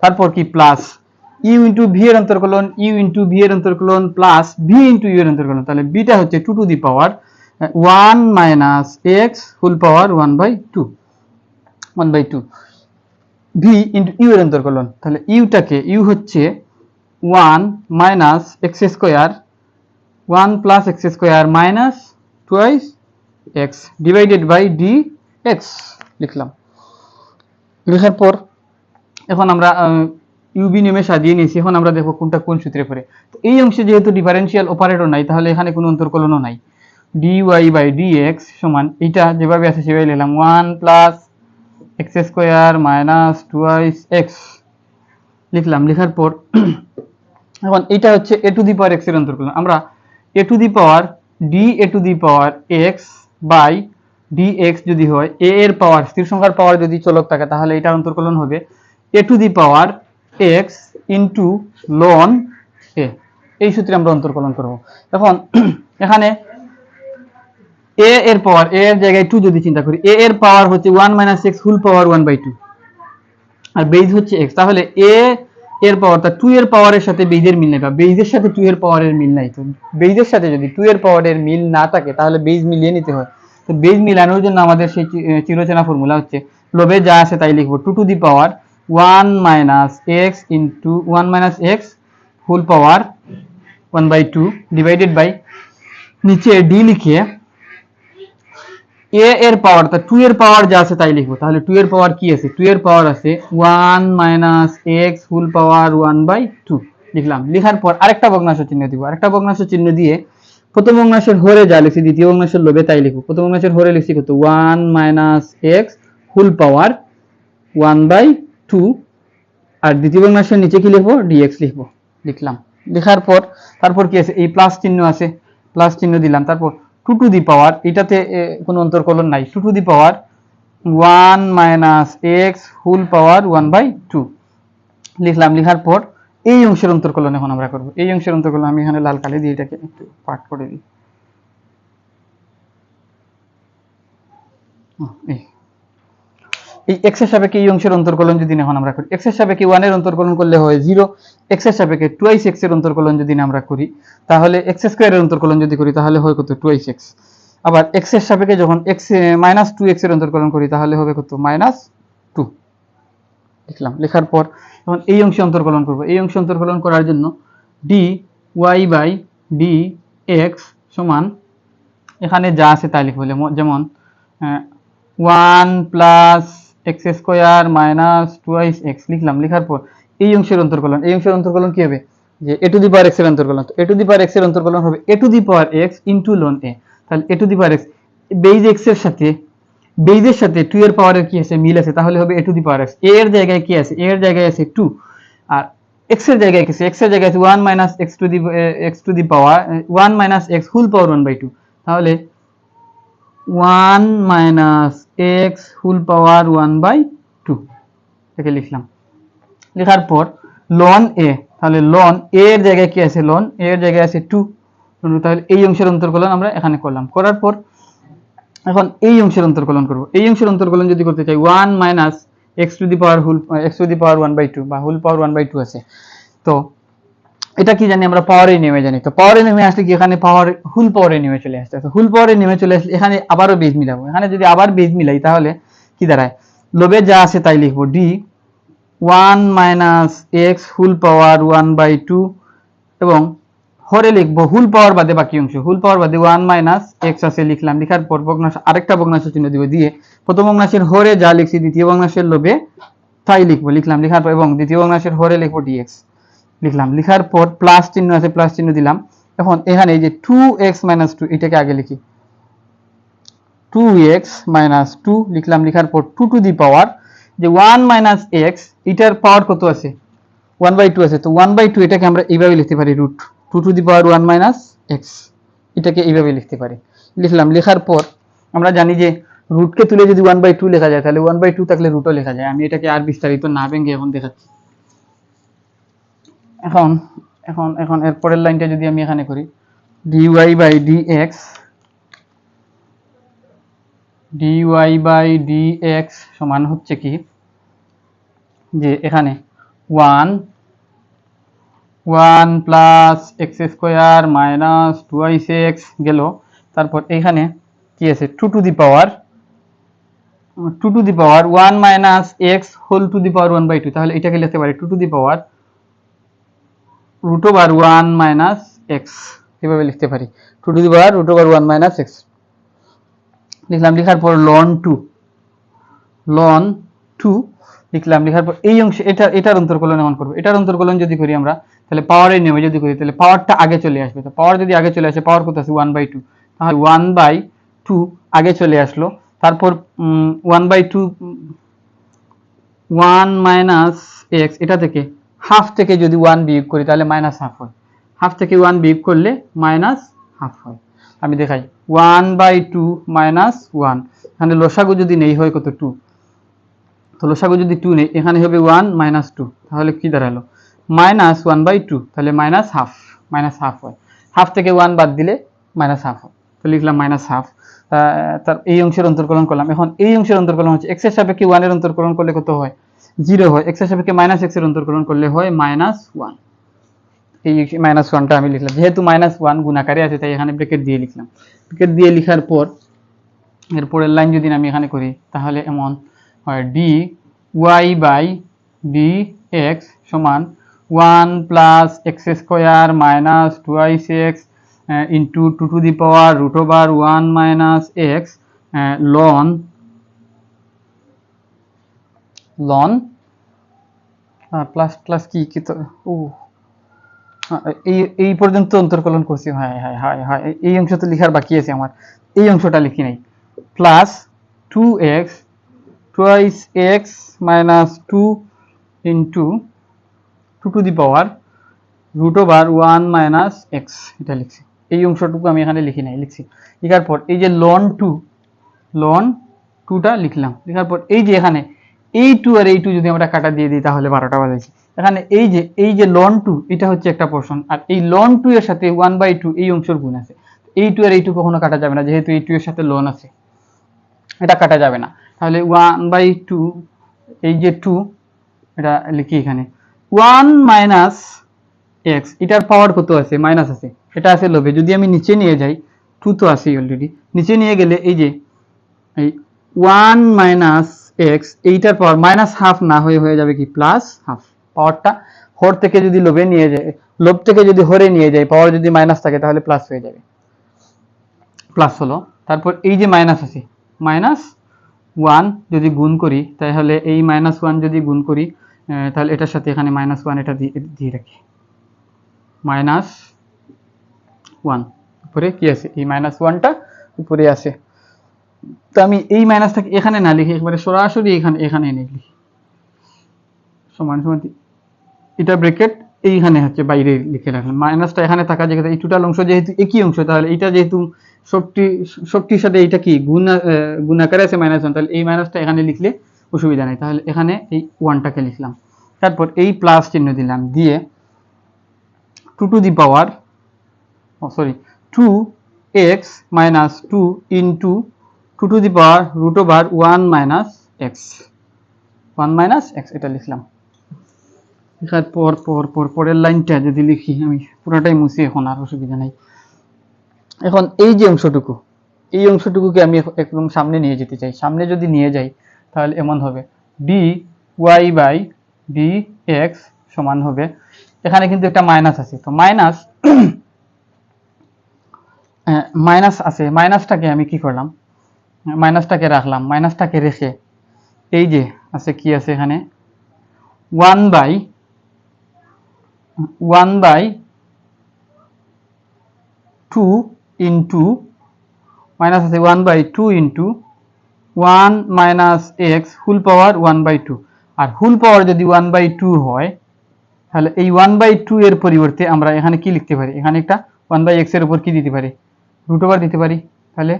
Speaker 1: তারপর কি প্লাস u ইনটু v এর অন্তর্কলন, u ইনটু v এর অন্তর্কলন প্লাস v ইনটু u এর অন্তর্কলন, তাহলে bটা হচ্ছে 2 to the power one minus x whole power 1/2 v into u এর অন্তর্কলন। তাহলে ইউ হচ্ছে 1 minus x square 1 plus x square minus twice x divided by d x লিখলাম। লেখার পর এখন আমরা ইউবি নিয়মে সাজিয়ে নিয়েছি। এখন আমরা দেখো কোনটা কোন সূত্রে পড়ে। তো এই অংশে যেহেতু ডিফারেন্সিয়াল অপারেটর নাই, তাহলে এখানে কোনো অন্তর্কলনও নাই। dy বাই dx সমান এটা যেভাবে আছে সেভাবে লিখলাম 1 plus x square minus twice x লিখলাম। লেখার পর এখন এটা হচ্ছে এ টু দি পাওয়ার এক্স এর অন্তর্কলন। আমরা a to the power d a to the power x by dx যদি হয় এ এর পাওয়ার স্থির সংখ্যার পাওয়ার যদি চলক থাকে, তাহলে এটার অন্তর্কলন হবে a to the power x into ln a. এই সূত্রে আমরা অন্তর্কলন করব। এখন এখানে এ এর পাওয়ার এ এর জায়গায় 2 যদি চিন্তা করি, এ এর পাওয়ার হচ্ছে 1 মাইনাস এক্স হোল পাওয়ার 1/2 আর বেজ হচ্ছে এক্স। তাহলে এ এর পাওয়ার তা 2 এর পাওয়ারের সাথে বেজের মিল নেই, বা বেজের সাথে 2 এর পাওয়ারের মিল নাই। তো বেজের সাথে যদি 2 এর পাওয়ারের মিল না থাকে, তাহলে বেজ মিলিয়ে নিতে হয়। তো বেজ মিলানোর জন্য আমাদের সেই চিরচেনা ফর্মুলা হচ্ছে, লবে যা আছে তাই লিখবো 2 to the power 1 minus x into 1 minus x whole power 1/2 divided by নিচে ডি লিখে এ এর পাওয়ার তা 2 এর পাওয়ার যা আছে তাই লিখবো। তাহলে 2 এর পাওয়ার কি আছে? 2 এর পাওয়ার আছে 1 মাইনাস এক্স হোল পাওয়ার 1/2 লিখলাম। লেখার পর আরেকটা ভগ্নাংশ চিহ্ন দিব। আরেকটা ভগ্নাংশ চিহ্ন দিয়ে প্রথম ভগ্নাংশের হরে যা লিখছি দ্বিতীয় ভগ্নাংশের লবে তাই লিখবো। প্রথম ভগ্নাংশের হরে লিখছি কত? 1 মাইনাস এক্স হোল পাওয়ার 1/2 আর দ্বিতীয় ভগ্নাংশের নিচে কি লিখবো? ডিএক্স লিখবো। লিখলাম। লেখার পর তারপর কি আছে? এই প্লাস চিহ্ন আছে, প্লাস চিহ্ন দিলাম। তারপর 2 টু দি পাওয়ার, এটাতে কোনো অন্তর্কলন নাই, 2 to the power 1 minus x whole power 1/2 লিখলাম। লেখার পর এই অংশের অন্তর্কলন এখন আমরা করব। এই অংশের অন্তর্কলন আমি এখানে লাল কালি দিয়ে এটাকে একটু পাঠ করে দিই। এই x এর সাপেক্ষে এই অংশের অন্তর্কলন যদি এখন আমরা করি, x এর সাপেক্ষে 1 এর অন্তর্কলন করলে হয় 0, x এর সাপেক্ষে 2x এর অন্তর্কলন যদি আমরা করি, তাহলে x স্কয়ার এর অন্তর্কলন যদি করি, তাহলে হয় কত? 2x। আবার x এর সাপেক্ষে যখন x -2x এর অন্তর্কলন করি, তাহলে হবে কত? -2 লিখলাম। লেখার পর এখন এই অংশে অন্তর্কলন করব। এই অংশে অন্তর্কলন করার জন্য dy বাই dx সমান এখানে যা আছে তাই লিখব। যেমন 1 plus x square minus twice x লিখলাম। লেখার পর এই অংশের অন্তর্কলন, এই অংশের অন্তর্কলন কি হবে? যে এ টু দি পাওয়ার এক্স এর অন্তর্কলন। তো এ টু দি পাওয়ার এক্স এর অন্তর্কলন হবে a to the power x into ln a. তাহলে a to the power x base x এর সাথে বেজের সাথে 2 এর পাওয়ারের কি আছে? মিল আছে। তাহলে হবে a to the power x. এ এর জায়গায় কি আছে? এ এর জায়গায় আছে 2 আর এক্স এর জায়গায় কি আছে? এক্স এর জায়গায় আছে 1 minus x to the power 1 minus x whole power 1/2। তাহলে 1 মাইনাস এক্স হোল পাওয়ার 1/2 এটাকে লিখলাম। লেখার পর লন এ, তাহলে লন এ এর জায়গায় কি আছে? লন এ এর জায়গায় আছে 2। তাহলে এই অংশের অন্তর্কলন আমরা এখানে করলাম। করার পর এখন এই অংশের অন্তর্কলন করব। এই অংশের অন্তর্কলন যদি করতে চাই 1 minus x to the power 1/2 বা হোল পাওয়ার 1/2 আছে। তো এটা কি জানি? আমরা পাওয়ারে নেমে জানি। তো পাওয়ারে নেমে আসলে কি এখানে পাওয়ার হুল পাওয়ারে নেমে চলে আসছে। তো হুল পাওয়ারে নেমে চলে আসলে এখানে আবারও বেজ মিলাবো। এখানে যদি আবার বেজ মিলাই, তাহলে কি দাঁড়ায়? লবে যা আছে তাই লিখবো। ডি 1 মাইনাস এক্স হুল পাওয়ার 1/2 এবং হরে লিখবো হুল পাওয়ার বাদে বাকি অংশ। হুল পাওয়ার বাদে 1 মাইনাস এক্স আছে লিখলাম। লেখার পর ভগ্নাংশ আরেকটা ভগ্নাংশ চিহ্ন দিব, দিয়ে প্রথম ভগ্নাংশের হরে যা লিখছি দ্বিতীয় ভগ্নাংশের লবে তাই লিখবো। লিখলাম। লেখার পর এবং দ্বিতীয় ভগ্নাংশের হরে লিখবো ডিএক্স লিখলাম। লেখার পর প্লাস চিহ্ন আছে, প্লাস চিহ্ন দিলাম। এখন এখানে এই যে 2x - 2 এটাকে আগে লিখি, 2x - 2 লিখলাম। লেখার পর 2 টু দি পাওয়ার যে 1 মাইনাস এক্স, এটার পাওয়ার কত আছে? 1/2 আছে। তো 1/2 এটাকে আমরা এইভাবে লিখতে পারি, root 2 to the power 1 minus x, এটাকে এইভাবে লিখতে পারি। লিখলাম। লেখার পর আমরা জানি যে রুটকে তুলে যদি 1/2 লেখা যায়, তাহলে 1/2 থাকলে রুটও লেখা যায়। আমি এটাকে আর বিস্তারিত না ভেঙে এখন দেখাচ্ছি। এখন এখন এখন এর পরের লাইনটা যদি আমি এখানে করি, dy বাই dx সমান হচ্ছে কি, যে এখানে 1 plus x square minus twice x গেল, তারপর এখানে কি আছে 2 to the power 1 minus x whole to the power 1/2, তাহলে এটাকে লিখতে পারি 2 to the power root over 1 minus x, এভাবে লিখতে পারি 2 to the power root over 1 minus x লিখলাম। লিখার পর লন 2 লিখলাম। লিখার পর এই অংশে এটার অন্তর্কলন এমন করবো। এটার অন্তর্কলন যদি করি আমরা, তাহলে পাওয়ারের নিয়মে যদি করি, তাহলে পাওয়ারটা আগে চলে আসবে। তো পাওয়ার যদি আগে চলে আসে, পাওয়ার কত আছে 1/2, তাহলে 1/2 আগে চলে আসলো। তারপর 1/2 1 মাইনাস এক্স, এটা থেকে হাফ থেকে যদি 1 বিয়োগ করি তাহলে মাইনাস হাফ হয়। হাফ থেকে 1 বিয়োগ করলে মাইনাস হাফ হয়। আমি দেখাই 1/2 মাইনাস 1, এখানে লসাগু যদি নেই হয় কত 2, তো লসাগু যদি 2 নেই, এখানে হবে 1 মাইনাস 2, তাহলে কি দাঁড়ালো মাইনাস 1/2, তাহলে মাইনাস হাফ হয়। হাফ থেকে 1 বাদ দিলে মাইনাস হাফ হয়, তো লিখলাম মাইনাস হাফ। তার এই অংশের অন্তর্কলন করলাম। এখন এই অংশের অন্তর্কলন হচ্ছে এক্স এর সাপেক্ষে 1 এর অন্তর্কলন করলে কত হয় 0 হয়, এক্স এর সাপেক্ষে মাইনাস এক্স এর অন্তর্কলন করলে হয় -1। এই -1টা আমি লিখলাম, যেহেতু -1 গুণাকারে আছে তাই এখানে ব্র্যাকেট দিয়ে লিখলাম। ব্র্যাকেট দিয়ে লিখার পর এর পরের লাইন যদি আমি এখানে করি তাহলে এমন হয় dy বাই dx সমান 1 plus x square minus 2x into 2 to the power root over 1 minus x ln plus plus কি কি তো এই পর্যন্ত অন্তর্কলন করছি। হ্যাঁ, এই অংশ তো লিখার বাকি আছে আমার, এই অংশটা লিখি নাই। Plus 2x twice x minus 2 into 2 to the power root over 1 minus x, এটা লিখছি। এই অংশটুকু আমি এখানে লিখি নাই, লিখছি। লিখার পর এই যে ln 2টা লিখলাম। লিখার পর এই যে এখানে এই 2 আর এই 2 যদি আমরা কাটা দিয়ে দিই তাহলে 12টা বাজাইছি। এখানে এই যে ln 2 এটা হচ্ছে একটা পোরশন, আর এই ln 2 এর সাথে 1/2 এই অংশের গুণ আছে। এই 2 আর এই 2 কখনো কাটা যাবে না, যেহেতু এই 2 এর সাথে ln আছে, এটা কাটা যাবে না। তাহলে 1/2 এই যে 2, এটা লিখি এখানে 1 মাইনাস এক্স, এটার পাওয়ার কত আছে মাইনাস আছে, এটা আছে লবে। যদি আমি নিচে নিয়ে যাই 2 তো আছে অলরেডি, নিচে নিয়ে গেলে এই যে এই 1 মাইনাস এক্স, এইটার পাওয়ার মাইনাস হাফ না হয়ে যাবে কি প্লাস হাফ। পাওয়ারটা হর থেকে যদি লোভে নিয়ে যায়, লোভ থেকে যদি হরে নিয়ে যায়, পাওয়ার যদি মাইনাস থাকে তাহলে প্লাস হয়ে যাবে, প্লাস হলো। তারপর এই যে মাইনাস আছে, -1 যদি গুণ করি তাহলে এই -1 যদি গুণ করি তাহলে এটার সাথে এখানে -1 এটা দিয়ে রাখি, -1 উপরে কি আছে, এই -1টা উপরে আছে। তো আমি এই মাইনাসটাকে এখানে না লিখে একবারে সরাসরি এখানে এনে লিখি, সমান সমান এটা ব্র্যাকেট এইখানে হচ্ছে বাইরে লিখে রাখলাম। মাইনাসটা এখানে থাকা জায়গাতে এই টোটাল অংশ যেহেতু একই অংশ, তাহলে এটা যেহেতু শক্তির সাথে এটা কি গুণাকারে আছে -1, তাহলে এই মাইনাসটা এখানে লিখলে অসুবিধা নেই। তাহলে এখানে এই 1টাকে লিখলাম, তারপর এই প্লাস চিহ্ন দিলাম, দিয়ে 2 to the power 2x minus 2 into 2 to the power root over 1 minus x, 1 minus x এটা লিখলাম। লেখার পরের লাইনটা যদি লিখি, আমি পুরোটাই মুছি এখন, আর অসুবিধা নাই। এখন এই যে অংশটুকুকে আমি একদম সামনে নিয়ে যেতে চাই। সামনে যদি নিয়ে যাই তাহলে এমন হবে dy বাই dx সমান হবে, এখানে কিন্তু একটা মাইনাস আছে, তো মাইনাস আছে, মাইনাসটাকে আমি কি করলাম, মাইনাসটাকে রাখলাম। মাইনাসটাকে রেখে এই যে আছে কি আছে এখানে 1/2 ইন্টু মাইনাস আছে 1/2 into 1 minus x whole power 1/2, আর হোল পাওয়ার যদি 1/2 হয় তাহলে এই 1/2 এর পরিবর্তে আমরা এখানে কি লিখতে পারি, এখানে একটা 1/x এর উপর কি দিতে পারি, রুট ওভার দিতে পারি। তাহলে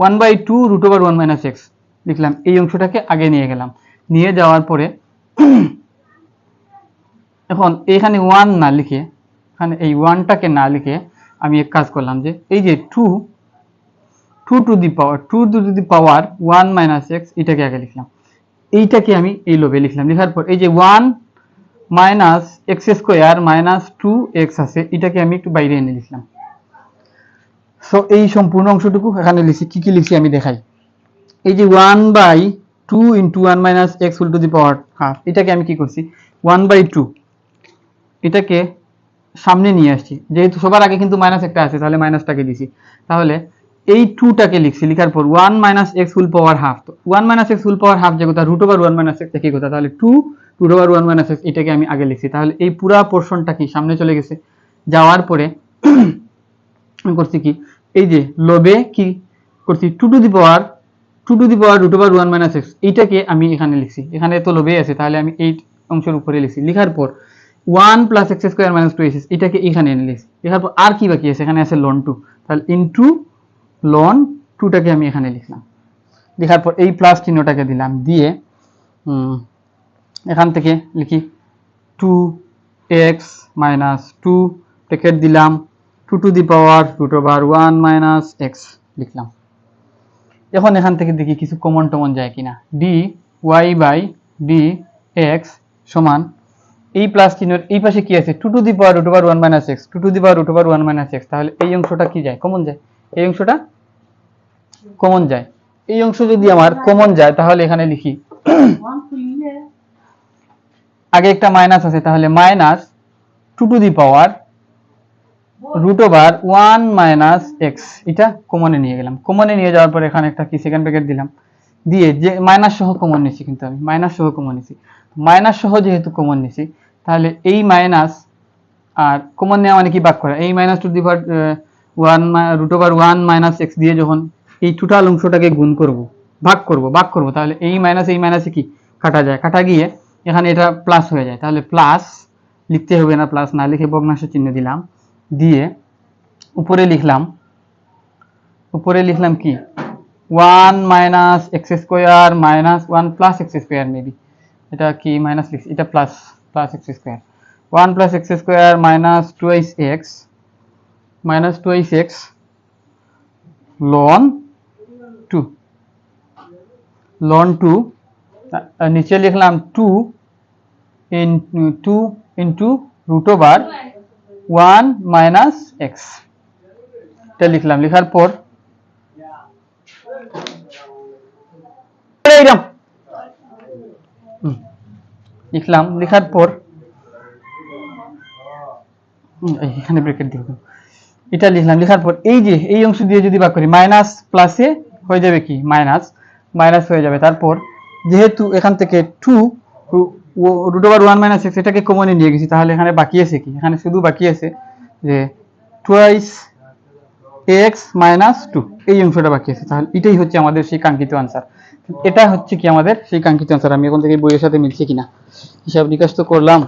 Speaker 1: 1/2 রুট ওভার 1 মাইনাস এক্স লিখলাম। এই অংশটাকে আগে নিয়ে গেলাম, নিয়ে যাওয়ার পরে এখন এখানে 1 না লিখে, এখানে এই 1টাকে না লিখে আমি এক কাজ করলাম, যে এই যে 2 to the power 1 minus x এটাকে আগে লিখলাম। এইটাকে আমি এই লোভে লিখলাম। লিখার পর এই যে 1 minus x square minus 2x আছে, এটাকে আমি একটু বাইরে এনে লিখলাম। সো এই সম্পূর্ণ অংশটুকু এখানে লিখছি, কি কি লিখছি আমি দেখাই। এই যে 1/2 × 1 - x whole to the power half, এটাকে আমি কি করছি 1/2 এটাকে সামনে নিয়ে আসছি, যেহেতু সবার আগে কিন্তু মাইনাস একটা আছে তাহলে মাইনাসটাকে দিছি, তাহলে এই 2টাকে লিখছি, লিখার পর 1 - x হোল পাওয়ার হাফ, তো 1 - x হোল পাওয়ার হাফ যে কথা √1 - x একই কথা, তাহলে 2 √1 - x এটাকে আমি আগে লিখছি, তাহলে এই পুরা পোরশনটা কি সামনে চলে গেছে। যাওয়ার পরে আমি করছি কি, এই যে লবে কি করছি 2 টু দি পাওয়ার √1 - x এইটাকে আমি এখানে লিখছি, এখানে তো লবে আছে তাহলে আমি এই অংশের উপরে লিখছি, লিখার পর 1 + x² - 2x এটাকে এখানে এনে লিখছি, লিখার পর আর কি বাকি আছে, এখানে আছে ln 2, তাহলে ইনটু ln 2টাকে আমি এখানে লিখলাম, লেখার পর এই প্লাস চিহ্নটাকে দিলাম, দিয়ে এখান থেকে লিখি 2x - 2 ব্র্যাকেট দিলাম 2 টু দি পাওয়ার √1 - x লিখলাম। এখন এখান থেকে দেখি কিছু কমন টমন যায় কিনা, dy/dx সমান এই প্লাস চিহ্নের এই পাশে কি আছে 2 to the power √1 - x, 2 to the power √1 - x, তাহলে এই অংশটা কি যায়, কমন যায়, এই অংশটা কমন যায়। এই অংশ যদি আমার কমন যায় তাহলে এখানে লিখি আগে একটা মাইনাস আছে, তাহলে -2 টু দি পাওয়ার √1 - x এটা কমনে নিয়ে গেলাম, কমনে নিয়ে যাওয়ার পর এখানে একটা কি সেকেন্ড ব্র্যাকেট দিলাম, দিয়ে যে মাইনাস সহ কমন নিছি, কিন্তু আমি মাইনাস সহ কমন নিছি, মাইনাস সহ যেহেতু কমন নিছি তাহলে এই মাইনাস আর কমন নেওয়া মানে কি ভাগ করা, এই -2 টু দি পাওয়ার √1 - x দিয়ে যখন এই টোটাল অংশটাকে গুণ করব, ভাগ করব, তাহলে এই মাইনাসে কি কাটা যায়, কাটা গিয়ে এখানে এটা প্লাস হয়ে যায়, তাহলে প্লাস লিখতে হবে না, প্লাস না লিখে ভগ্নাংশ চিহ্ন দিলাম, দিয়ে উপরে লিখলাম কি 1 - x² - 1 + x² মেবি এটা কি মাইনাস লিখছি, এটা plus x², 1 + x² - 2x ln 2 নিচে লিখলাম 2 × √1 - x এটা লিখলাম, লিখার পর লিখার পর এখানে ব্র্যাকেট দিব, এটা লিখলাম, লিখার পর এই যে এই অংশ দিয়ে যদি ভাগ করি মাইনাস প্লাসে হয়ে যাবে কি মাইনাস হয়ে যাবে, তারপর যেহেতু এখান থেকে 2 √1 - x এটাকে কমনে নিয়ে গেছি, তাহলে এখানে বাকি আছে কি, এখানে শুধু বাকি আছে যে টুয়াইস x - 2 এই অংশটা বাকি আছে, তাহলে এটাই হচ্ছে আমাদের সেই কাঙ্ক্ষিত আনসার। এটা হচ্ছে কি আমাদের সেই কাঙ্ক্ষিত আনসার। আমি এখন থেকে বইয়ের সাথে মিলছে কিনা হিসাব নিকাশ তো করলাম।